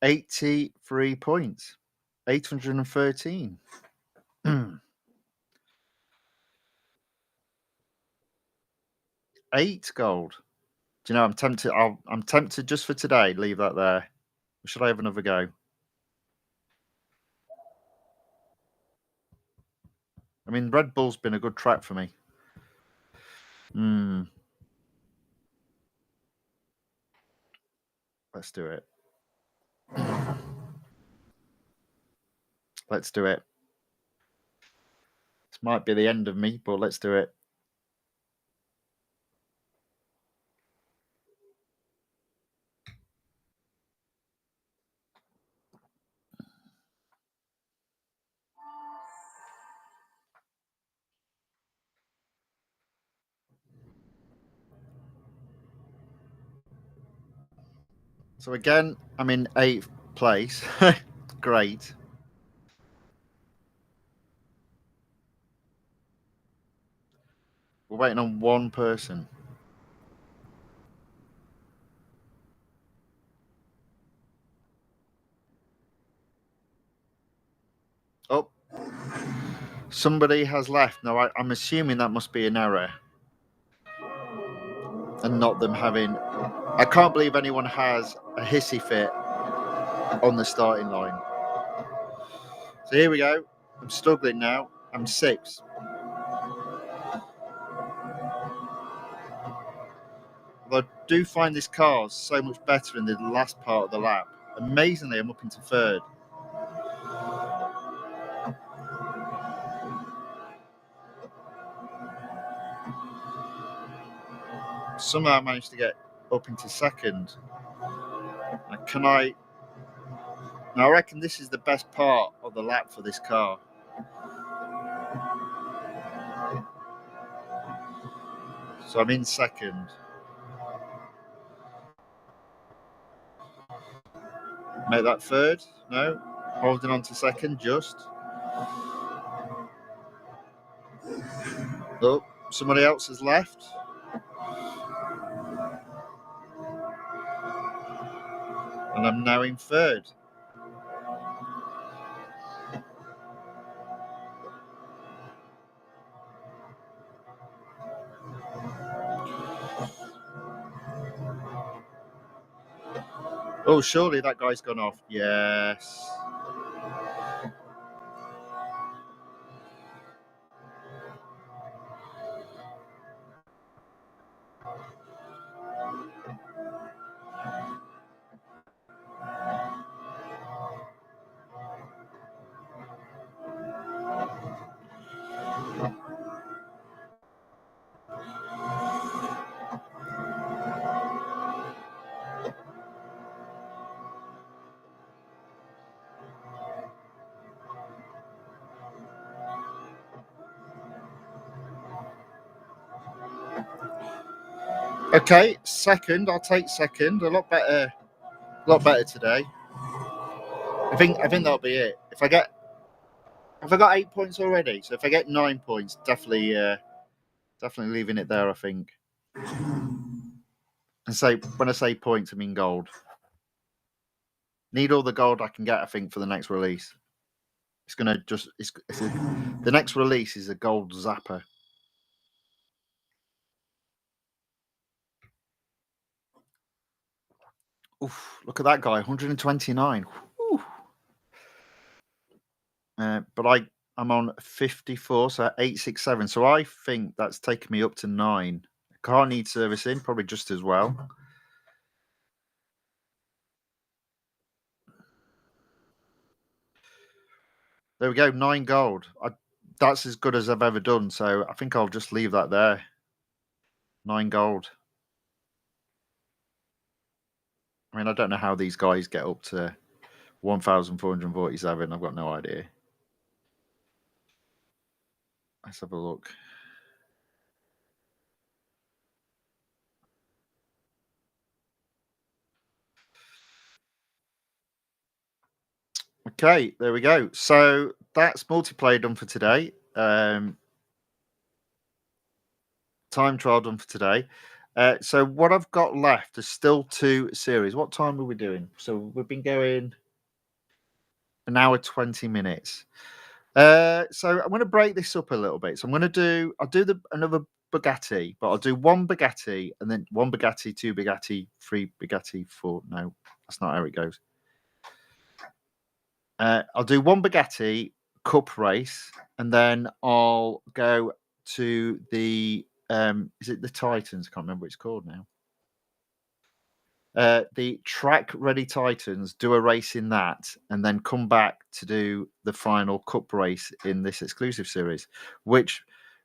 $83 points. 813. 8 gold. Do you know, I'm tempted. I'm tempted just for today. Leave that there. Or should I have another go? I mean, Red Bull's been a good track for me. Let's do it. Let's do it. This might be the end of me, but let's do it. So again, I'm in 8th place. Great. We're waiting on one person. Oh, somebody has left. Now, I'm assuming that must be an error and not them having. I can't believe anyone has a hissy fit on the starting line. So here we go. I'm struggling now. I'm 6th. But I do find this car so much better in the last part of the lap. Amazingly, I'm up into 3rd. Somehow I managed to get up into 2nd. Can I? Now I reckon this is the best part of the lap for this car. So I'm in 2nd. Make that 3rd. No. Holding on to 2nd just. Oh, somebody else has left. And I'm now in 3rd. Oh, surely that guy's gone off. Yes. Okay, 2nd. I'll take 2nd. A lot better today. I think that'll be it. If I got 8 points already, so if I get 9 points, definitely leaving it there. I think. And say when I say points, I mean gold. Need all the gold I can get. I think for the next release. It's gonna just the next release is a gold zapper. Oof, look at that guy, 129. But I'm on 54, so 867. So I think that's taken me up to 9. Car needs servicing, probably just as well. There we go, 9 gold. That's as good as I've ever done. So I think I'll just leave that there. 9 gold. I mean, I don't know how these guys get up to 1,447. I've got no idea. Let's have a look. Okay, there we go. So that's multiplayer done for today. Time trial done for today. So what I've got left is still 2 series. What time are we doing? So we've been going an hour 20 minutes. So I'm going to break this up a little bit. So I'll do another Bugatti, but I'll do 1 Bugatti and then 1 Bugatti, 2 Bugatti, 3 Bugatti, 4. No, that's not how it goes. I'll do 1 Bugatti Cup race, and then I'll go to the is it the Titans? I can't remember what it's called now. The Track Ready Titans do a race in that, and then come back to do the final cup race in this exclusive series, which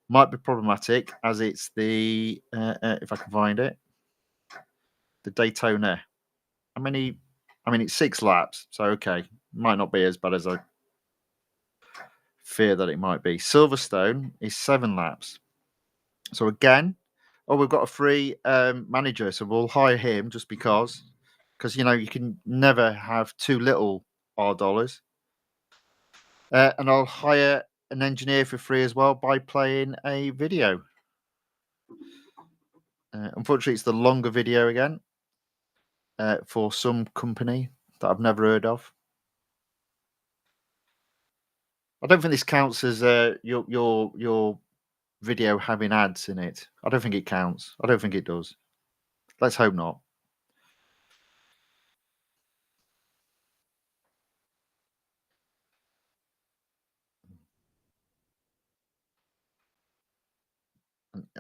might be problematic as it's the if I can find it, the Daytona. How many? I mean, it's 6 laps, so okay, might not be as bad as I fear that it might be. Silverstone is 7 laps, so again, we've got a free manager, so we'll hire him just because you know you can never have too little $R. And I'll hire an engineer for free as well by playing a video. Unfortunately, it's the longer video again for some company that I've never heard of. I don't think this counts as your video having ads in it. I don't think it counts. I don't think it does. Let's hope not.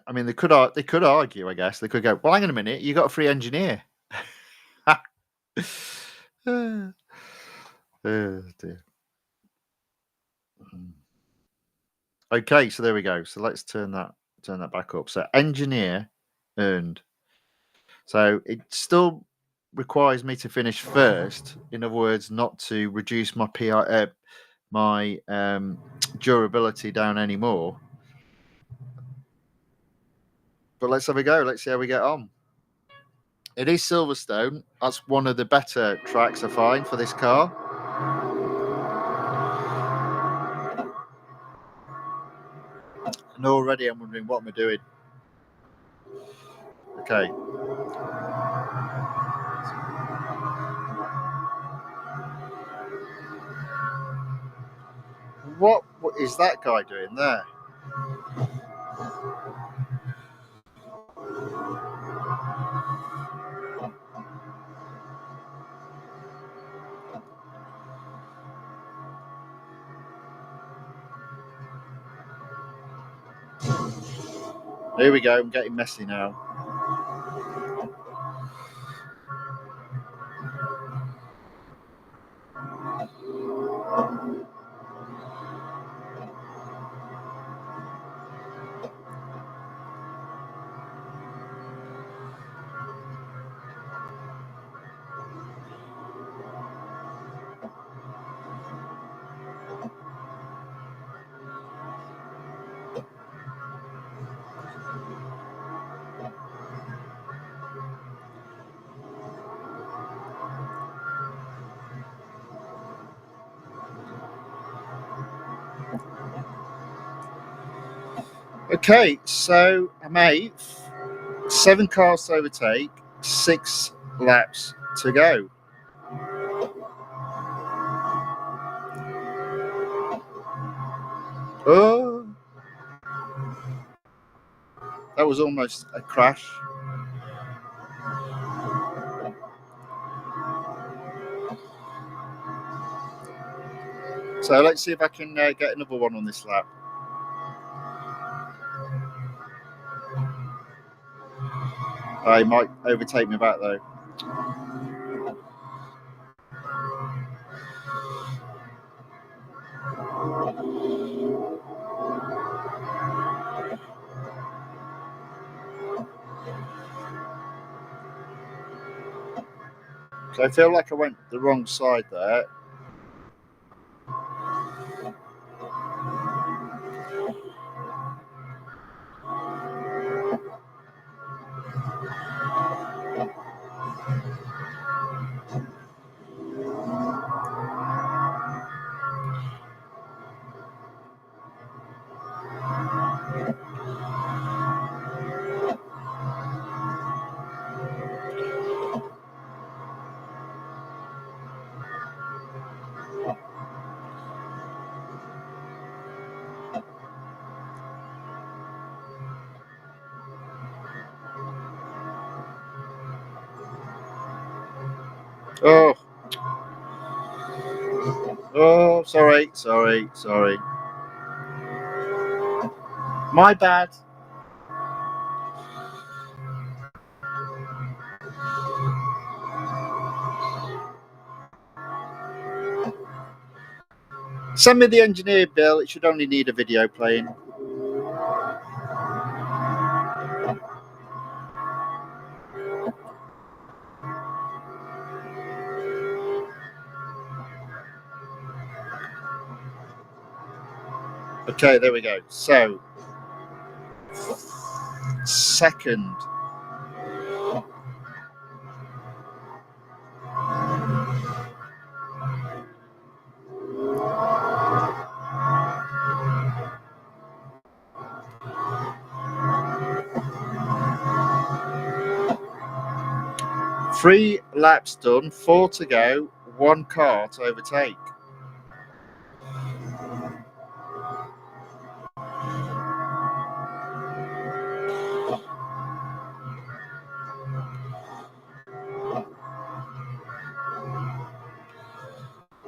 I mean, they could argue. I guess they could go. Well, hang on a minute. You got a free engineer. Oh dear. Okay, so there we go. So let's turn that back up. So engineer earned. So it still requires me to finish first. In other words, not to reduce my durability down anymore. But let's have a go. Let's see how we get on. It is Silverstone. That's one of the better tracks I find for this car. And already I'm wondering what am I doing. Okay. What is that guy doing there? Here we go. I'm getting messy now. Okay, so I'm 8th. 7 cars to overtake, 6 laps to go. Oh, that was almost a crash. So let's see if I can get another one on this lap. He might overtake me back though. So I feel like I went the wrong side there. Oh, sorry. My bad. Send me the engineer bill. It should only need a video playing. Okay, there we go. So, second. Three laps done, 4 to go, 1 car to overtake.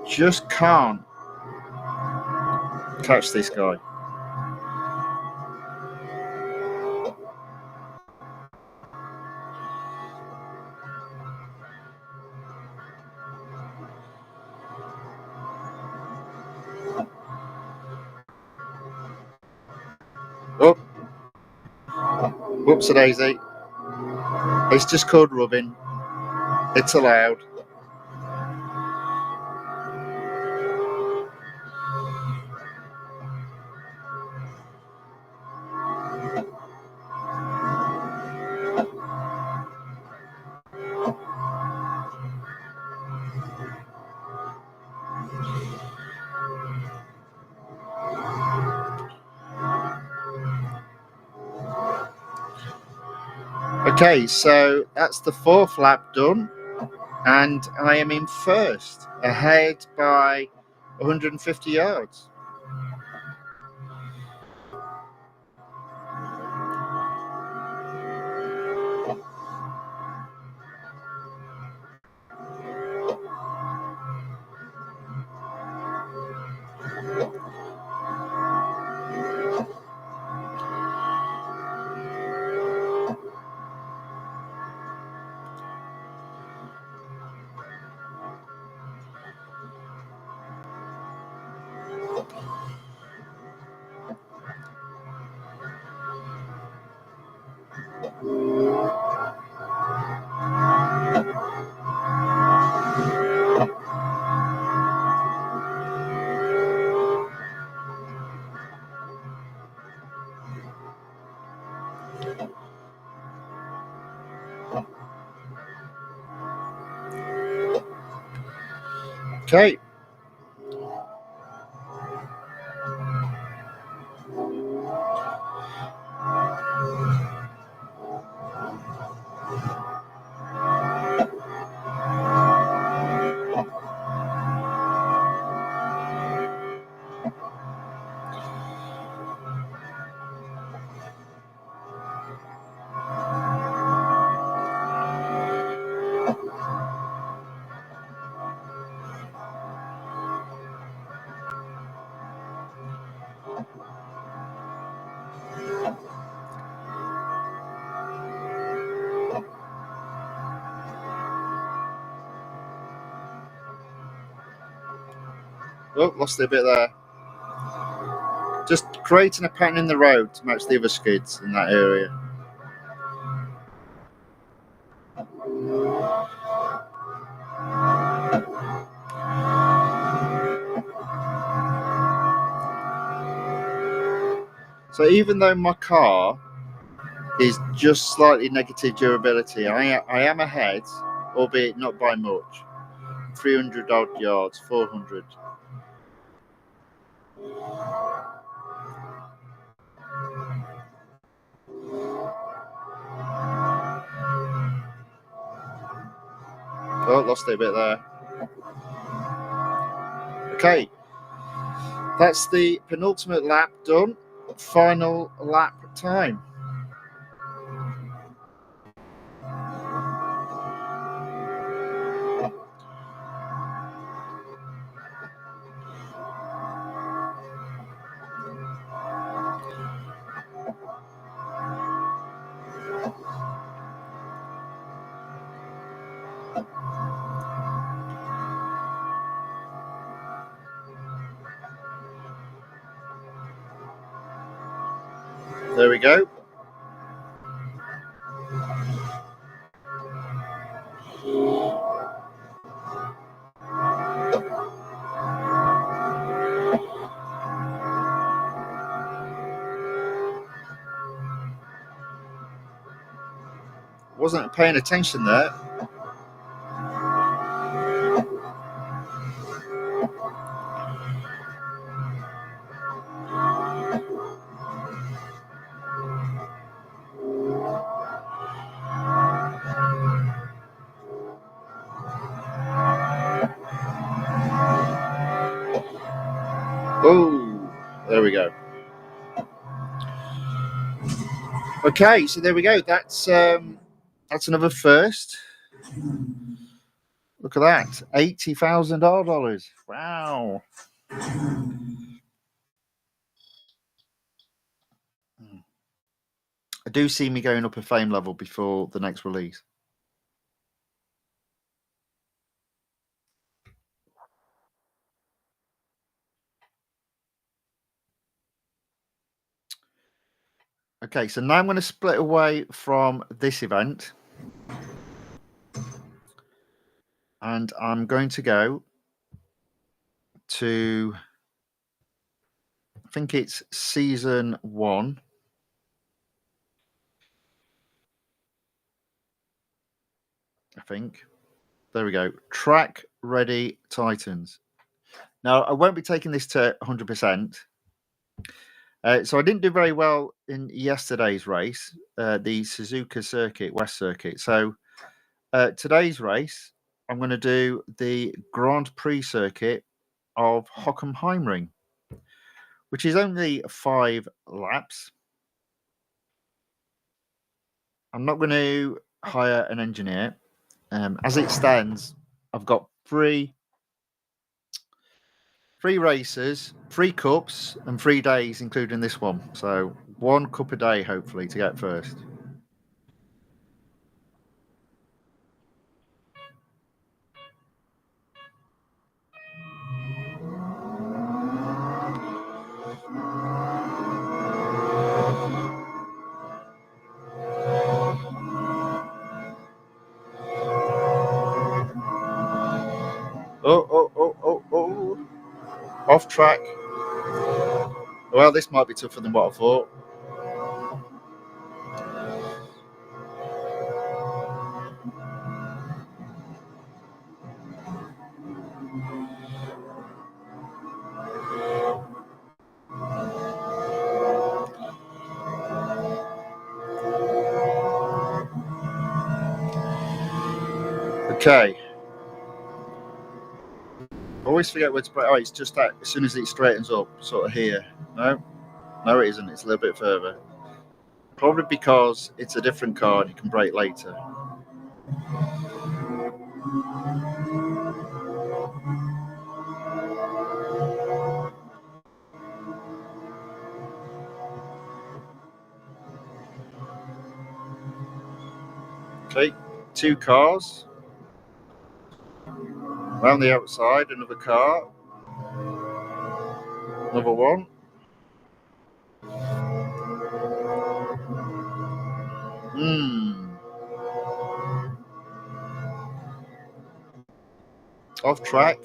Just can't catch this guy. Oh, whoops a daisy. It's just called rubbing. It's allowed. Okay, so that's the 4th lap done, and I am in first, ahead by 150 yards. Okay. Oh, lost it a bit there. Just creating a pattern in the road to match the other skids in that area. So even though my car is just slightly negative durability, I am ahead, albeit not by much. 300 odd yards, 400. Oh, lost it a bit there. Okay, that's the penultimate lap done. Final lap time. There we go. Wasn't paying attention there. Oh, there we go. Okay, so there we go. That's another first. Look at that, $80,000. Wow. I do see me going up a fame level before the next release. Okay, so now I'm going to split away from this event. And I'm going to go to, I think it's season 1. I think. There we go. Track ready Titans. Now, I won't be taking this to 100%. So I didn't do very well in yesterday's race, the Suzuka Circuit, West Circuit. So today's race, I'm going to do the Grand Prix circuit of Hockenheimring, which is only 5 laps. I'm not going to hire an engineer. As it stands, I've got three races, 3 cups, and 3 days, including this one. So 1 cup a day, hopefully, to get first. Oh. Off track. Well, this might be tougher than what I thought. Okay. I always forget where to put. Oh, it's just that as soon as it straightens up, sort of here. No, it isn't. It's a little bit further. Probably because it's a different car and you can brake later. Okay, 2 cars. Around the outside, another car. Another one. Off track.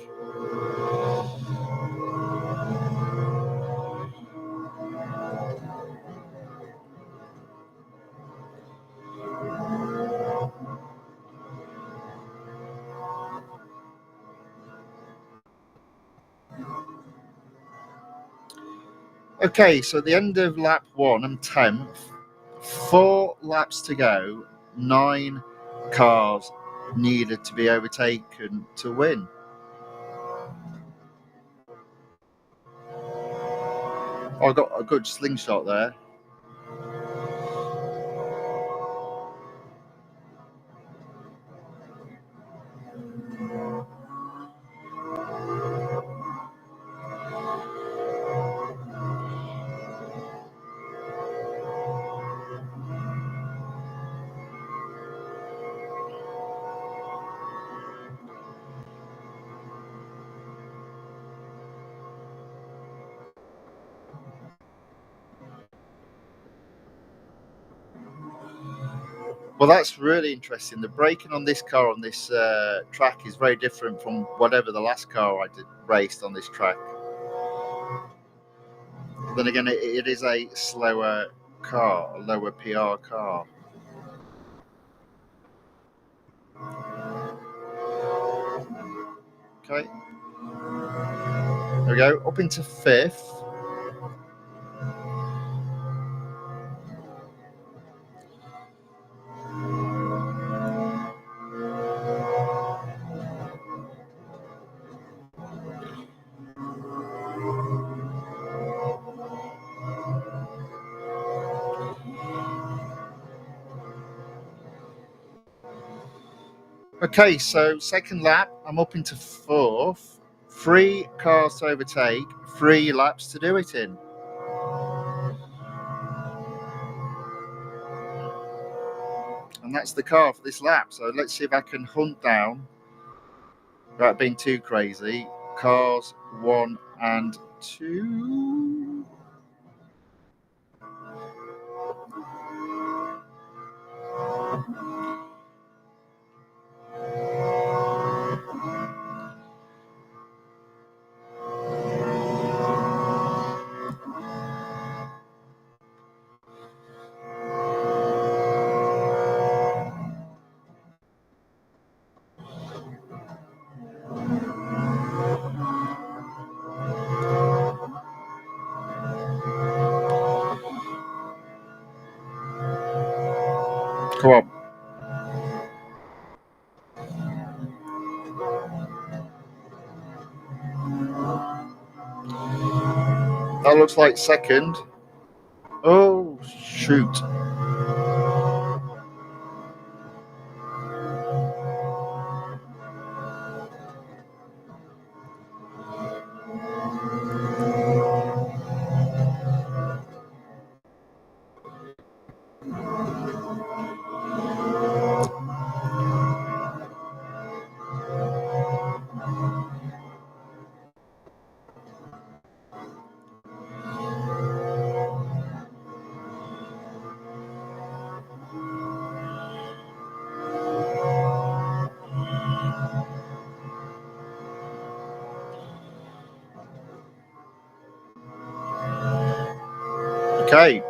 Okay, so at the end of lap 1, I'm 10th. 4 laps to go. 9 cars needed to be overtaken to win. I got a good slingshot there. Well, that's really interesting. The braking on this car on this track is very different from whatever the last car I raced on this track. Then again, it is a slower car, a lower PR car. Okay. There we go. Up into fifth. Okay, so second lap, I'm up into fourth. 3 cars to overtake, 3 laps to do it in. And that's the car for this lap. So let's see if I can hunt down, without being too crazy, cars 1 and 2. Come on. That looks like second. Oh, shoot. Okay.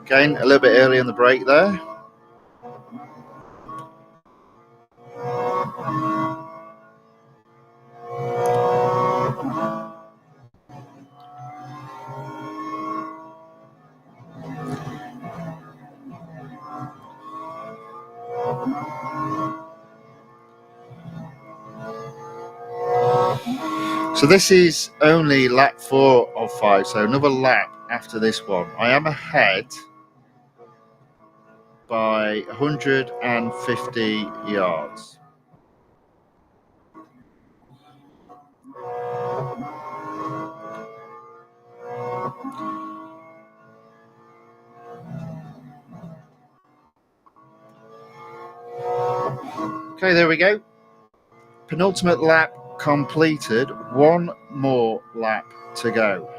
Again, a little bit early on the brake there. So this is only lap 4 of 5, so another lap after this one. I am ahead by 150 yards. Okay, there we go. Penultimate lap completed. One more lap to go.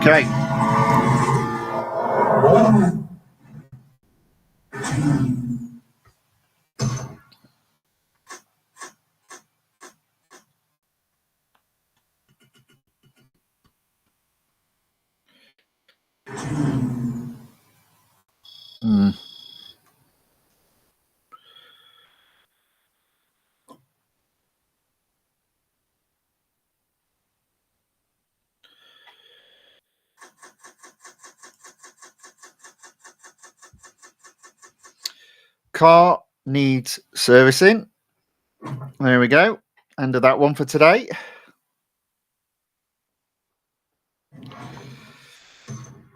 Okay. Car needs servicing. There we go. End of that one for today.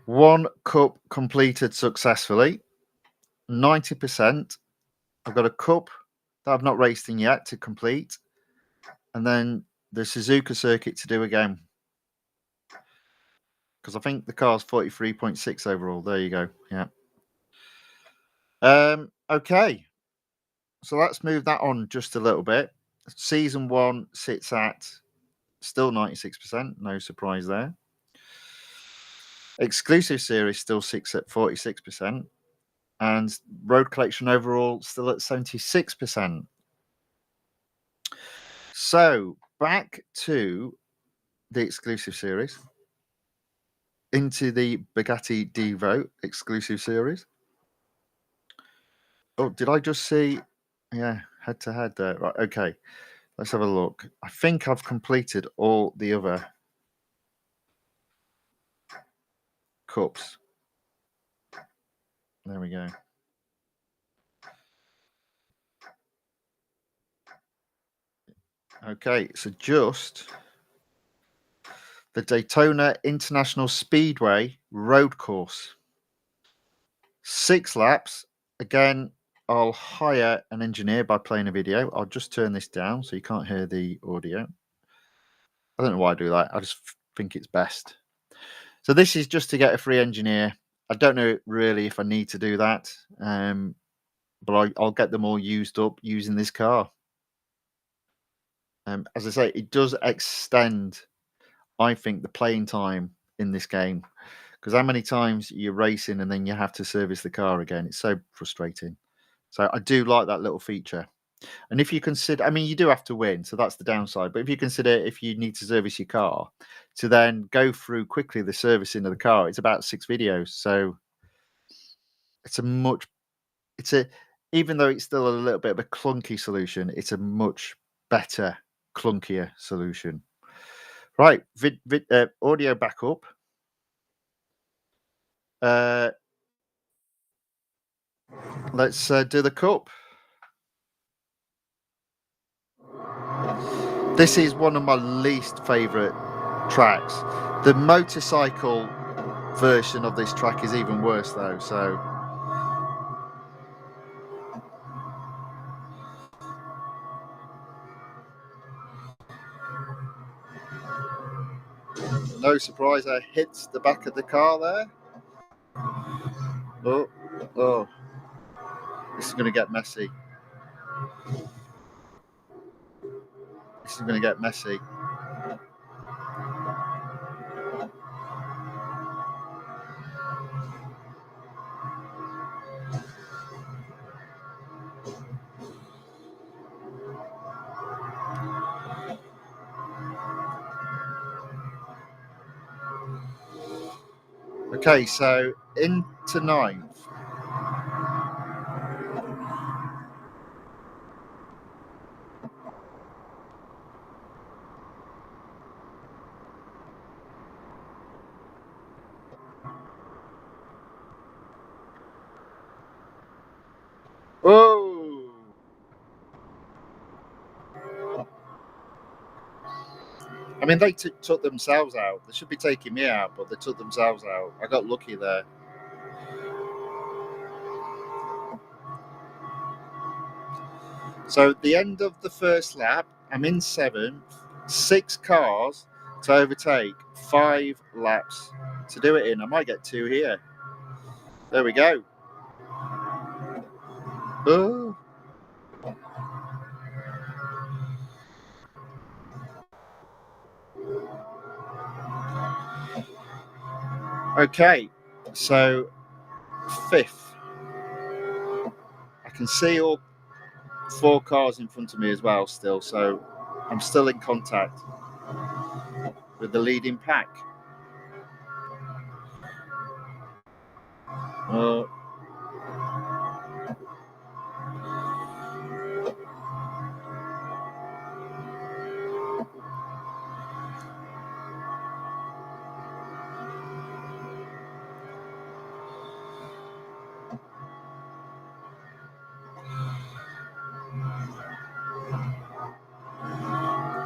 One cup completed successfully. 90%. I've got a cup that I've not raced in yet to complete. And then the Suzuka circuit to do again. Because I think the car's 43.6 overall. There you go. Yeah. Okay. So let's move that on just a little bit. Season 1 sits at still 96%. No surprise there. Exclusive series still sits at 46%. And road collection overall still at 76%. So back to the exclusive series. Into the Bugatti DIVO exclusive series. Oh, did I just see? Yeah, head to head there. Right, okay. Let's have a look. I think I've completed all the other cups. There we go. Okay, so just the Daytona International Speedway road course. 6 laps. Again, I'll hire an engineer by playing a video. I'll just turn this down so you can't hear the audio. I don't know why I do that. I just think it's best. So this is just to get a free engineer. I don't know really if I need to do that, but I'll get them all used up using this car. As I say, it does extend, I think, the playing time in this game. Because how many times you're racing and then you have to service the car again? It's so frustrating. So I do like that little feature. And if you consider, I mean, you do have to win, so that's the downside. But if you consider if you need to service your car, to then go through quickly the servicing of the car, it's about 6 videos. So even though it's still a little bit of a clunky solution, it's a much better, clunkier solution. Right, audio back up. Let's do the cup. This is one of my least favourite tracks. The motorcycle version of this track is even worse, though. So no surprise, I hit the back of the car there. Oh, this is going to get messy. This is going to get messy. Okay, so into 9th. Oh! I mean, they took themselves out. They should be taking me out, but they took themselves out. I got lucky there. So at the end of the first lap, I'm in 7th. 6 cars to overtake. 5 laps to do it in. I might get 2 here. There we go. Oh. Okay, so fifth. I can see all 4 cars in front of me as well still, so I'm still in contact with the leading pack.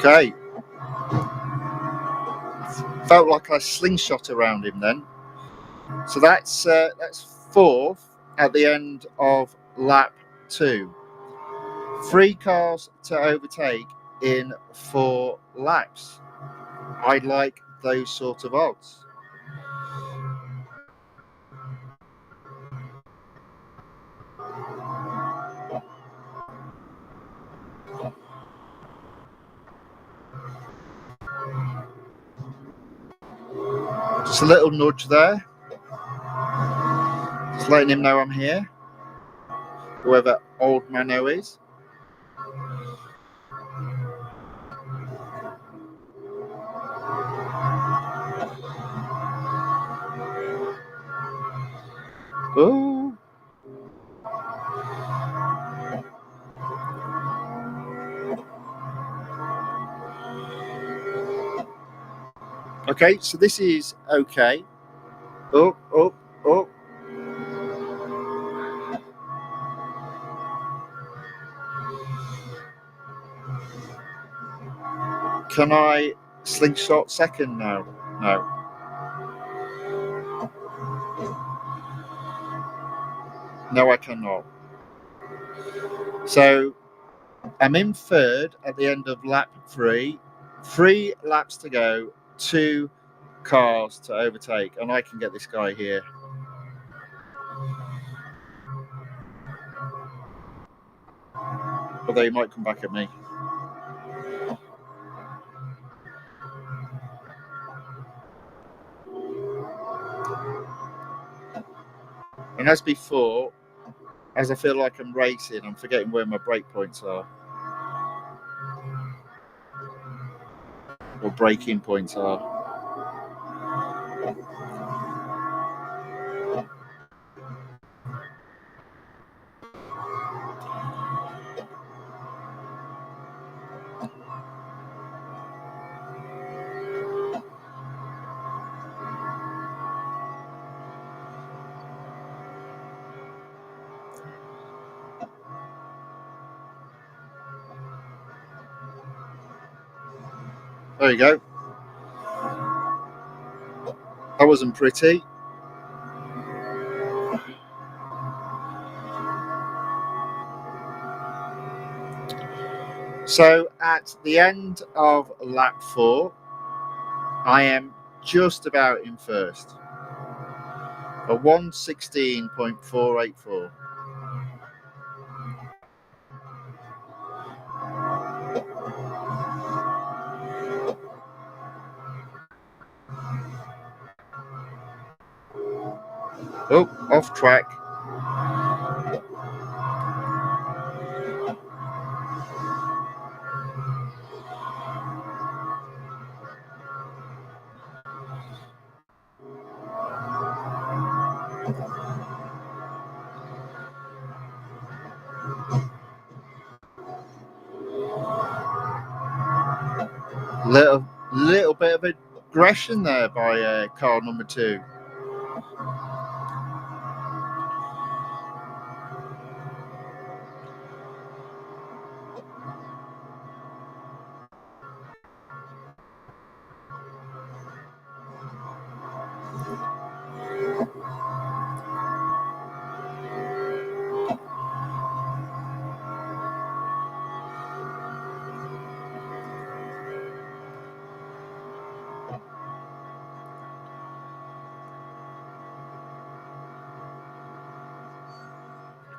Okay, felt like I slingshot around him then. So that's 4th at the end of lap 2. 3 cars to overtake in 4 laps. I like those sort of odds. Just a little nudge there. Just letting him know I'm here. Whoever old Mano is. Oh. Okay, so this is okay. Oh, oh, oh. Can I slingshot second now? No. No, I cannot. So I'm in 3rd at the end of lap 3. 3 laps to go, 2 cars to overtake, and I can get this guy here. Although he might come back at me. And as before, as I feel like I'm racing, I'm forgetting where my brake points are. Or braking points are. There you go. That wasn't pretty. So at the end of lap 4, I am just about in 1st. A 1:16.484. Oh, off track. Little bit of aggression there by car number 2.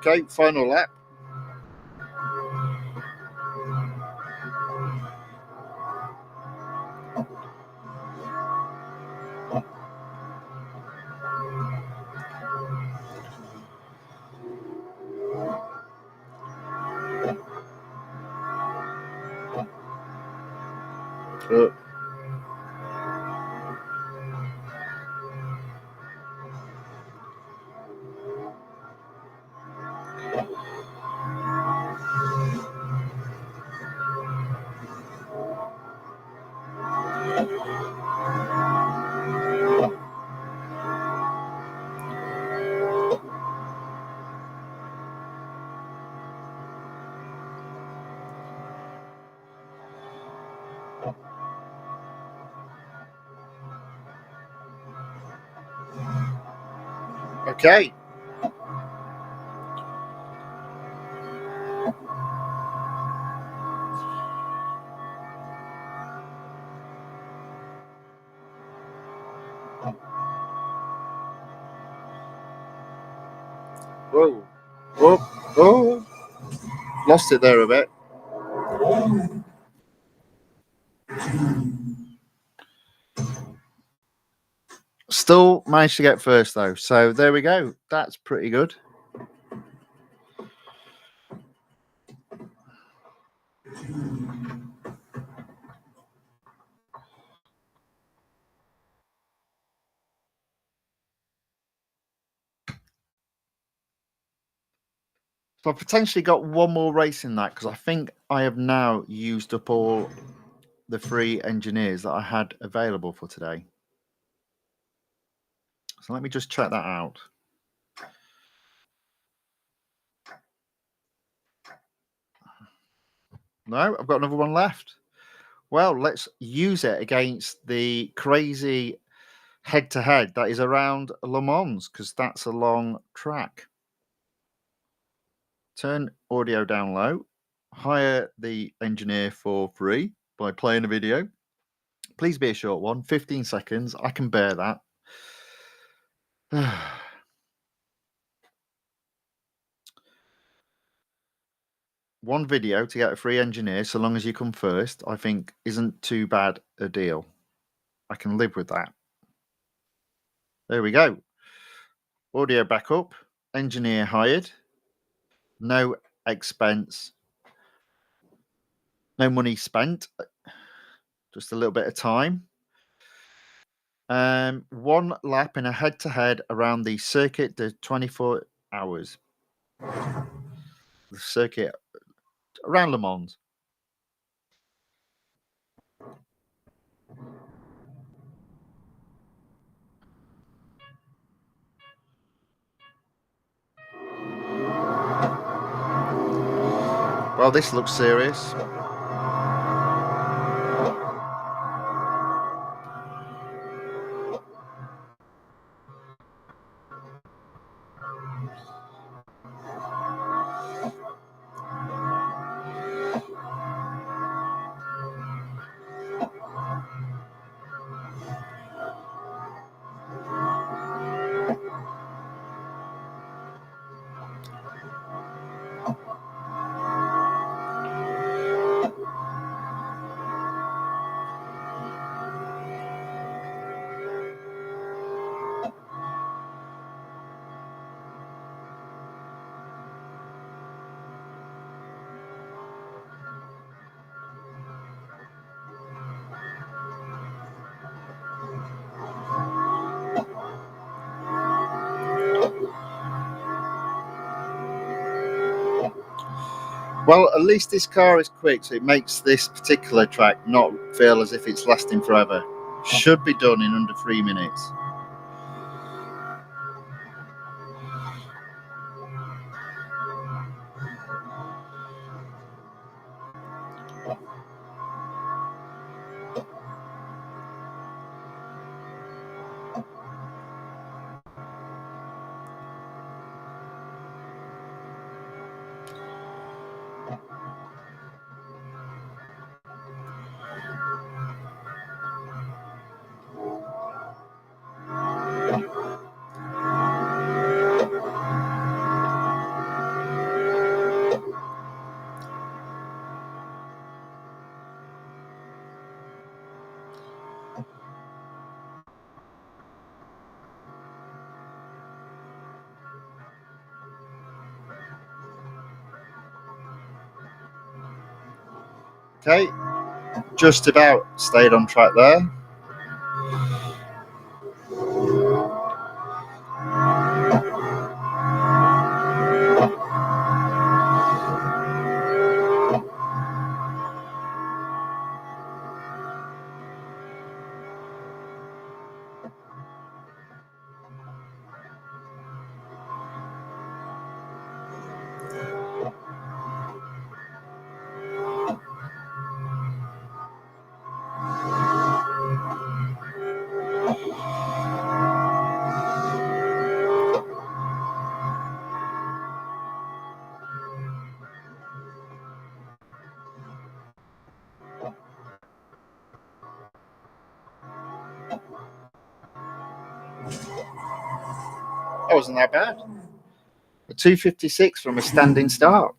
Okay, final lap. Okay. Whoa. Whoa. Oh. Lost it there a bit. Still managed to get first though. So there we go. That's pretty good. So I've potentially got one more race in that because I think I have now used up all the free engineers that I had available for today. So let me just check that out. No, I've got another one left. Well, let's use it against the crazy head-to-head that is around Le Mans because that's a long track. Turn audio down low. Hire the engineer for free by playing a video. Please be a short one, 15 seconds. I can bear that. One video to get a free engineer, so long as you come first, I think isn't too bad a deal. I can live with that. There we go. Audio backup. Engineer hired. No expense. No money spent. Just a little bit of time. One lap in a head-to-head around the circuit to 24 hours. The circuit around Le Mans. Well, this looks serious. Well, at least this car is quick, so it makes this particular track not feel as if it's lasting forever. Should be done in under 3 minutes. Okay, Just about stayed on track there. That wasn't that bad. A 2:56 from a standing start.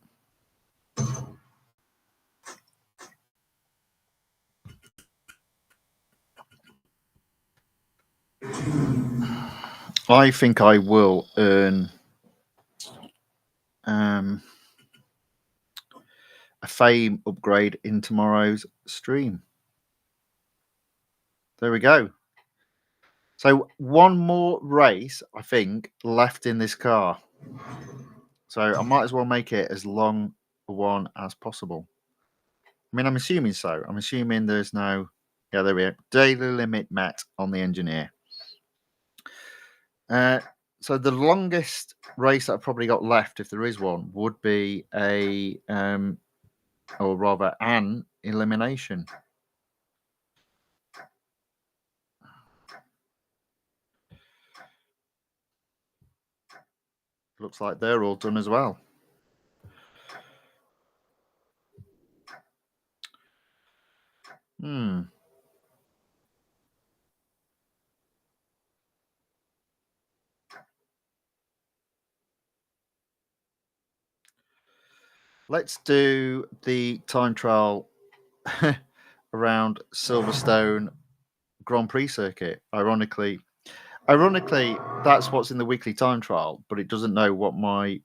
I think I will earn a fame upgrade in tomorrow's stream. There we go. So one more race, I think, left in this car. So I might as well make it as long a one as possible. I mean, I'm assuming so. I'm assuming there's no... Yeah, there we go. Daily limit met on the engineer. So the longest race that I've probably got left, if there is one, would be a... or rather an elimination. Looks like they're all done as well. Let's do the time trial around Silverstone Grand Prix circuit. Ironically, that's what's in the weekly time trial, but it doesn't know what my...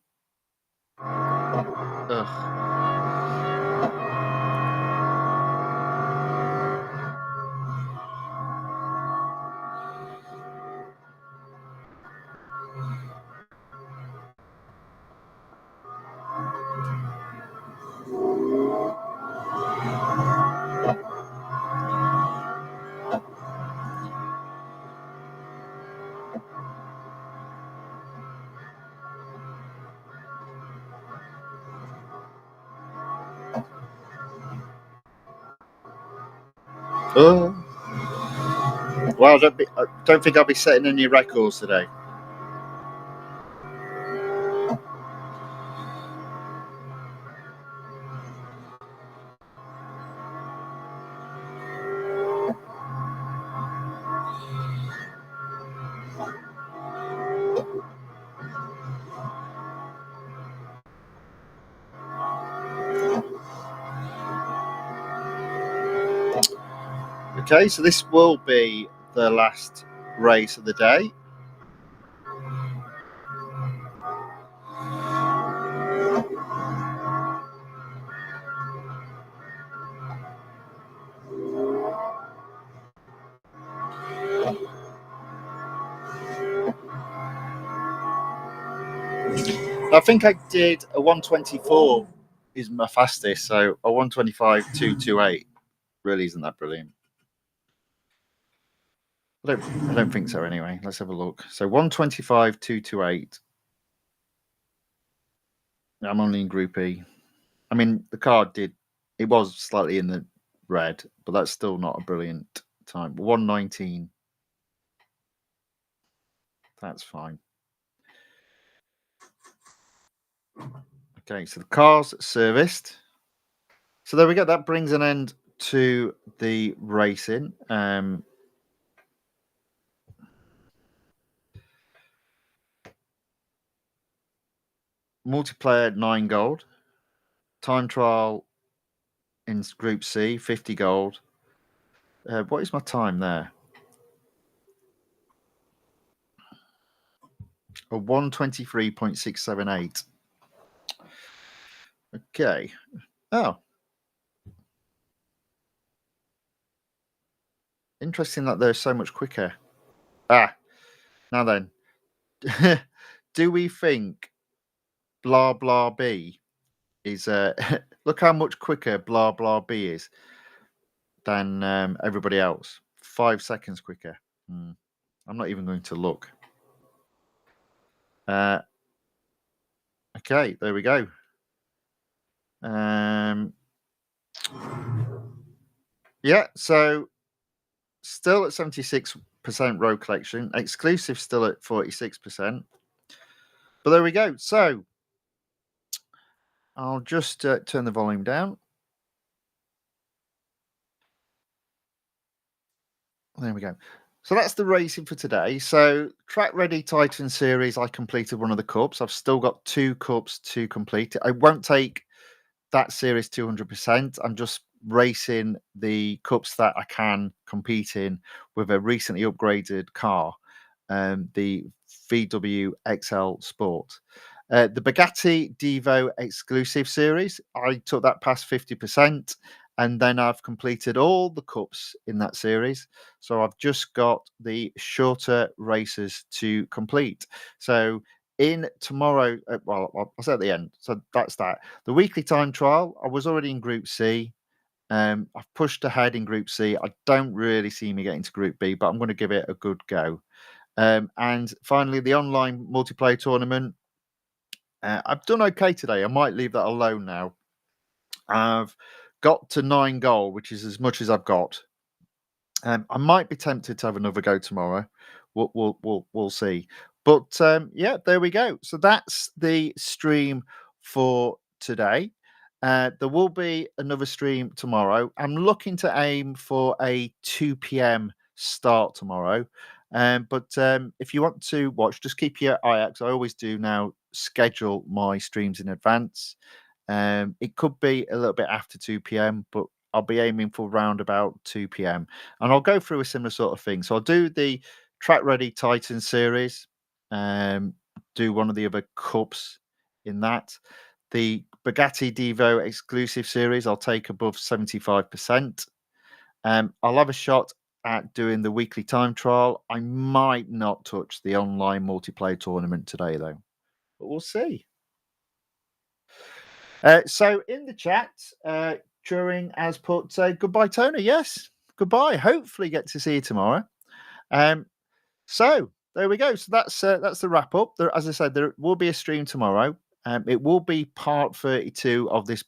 Well, I don't think I'll be setting any records today. Okay, so this will be the last race of the day. I think I did a 124 is my fastest, so a 125.228 really isn't that brilliant. I don't think so anyway. Let's have a look. So 125.228. I'm only in Group E. I mean, the car it was slightly in the red, but that's still not a brilliant time. 119. That's fine. Okay, so the car's serviced. So there we go. That brings an end to the racing. Multiplayer 9 gold. Time trial in Group C 50 gold. What is my time there? A 123.678. Okay. Oh. Interesting that they're so much quicker. Ah, now then, do we think blah blah b is look how much quicker blah blah b is than everybody else? 5 seconds quicker. Hmm. I'm not even going to look. Uh, okay, there we go. Um, yeah, so still at 76% row collection, exclusive still at 46%. But there we go. So I'll just turn the volume down. There we go. So that's the racing for today. So Track Ready Titan Series, I completed one of the cups. I've still got 2 cups to complete. I won't take that series 200%. I'm just racing the cups that I can compete in with a recently upgraded car, the VW XL Sport. The Bugatti DIVO exclusive series, I took that past 50%, and then I've completed all the cups in that series. So I've just got the shorter races to complete. So in tomorrow, well, I'll say at the end. So that's that. The weekly time trial, I was already in Group C. I've pushed ahead in Group C. I don't really see me getting to Group B, but I'm going to give it a good go. And finally, the online multiplayer tournament. I've done okay today. I might leave that alone now. I've got to 9 goal, which is as much as I've got. I might be tempted to have another go tomorrow. We'll see. But yeah, there we go. So that's the stream for today. There will be another stream tomorrow. I'm looking to aim for a 2 p.m. start tomorrow. But if you want to watch, just keep your eye out, 'cause I always do now schedule my streams in advance. It could be a little bit after 2 p.m., but I'll be aiming for round about 2 p.m. And I'll go through a similar sort of thing. So I'll do the Track Ready Titan series, do one of the other cups in that. The Bugatti Divo exclusive series, I'll take above 75%. I'll have a shot at doing the weekly time trial. I might not touch the online multiplayer tournament today, though, but we'll see. So in the chat, Turing has put goodbye, Tony. Yes, goodbye. Hopefully, get to see you tomorrow. So there we go. So that's the wrap up. There, as I said, there will be a stream tomorrow. It will be part 32 of this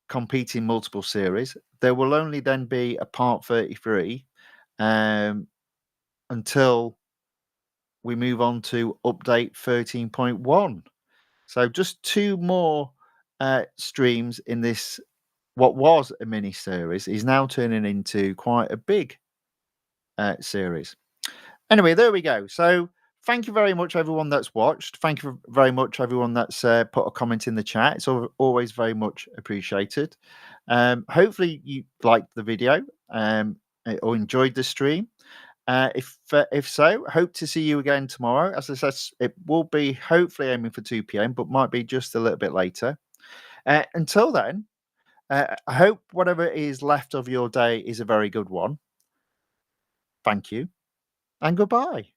competing multiple series. There will only then be a part 33 until we move on to update 13.1. So just 2 more streams in this, what was a mini series, is now turning into quite a big series. Anyway, there we go. So thank you very much, everyone that's watched. Thank you very much, everyone that's put a comment in the chat. It's always very much appreciated. Hopefully you liked the video or enjoyed the stream. If so, hope to see you again tomorrow. As I said, it will be hopefully aiming for 2 p.m., but might be just a little bit later. Until then, I hope whatever is left of your day is a very good one. Thank you, and goodbye.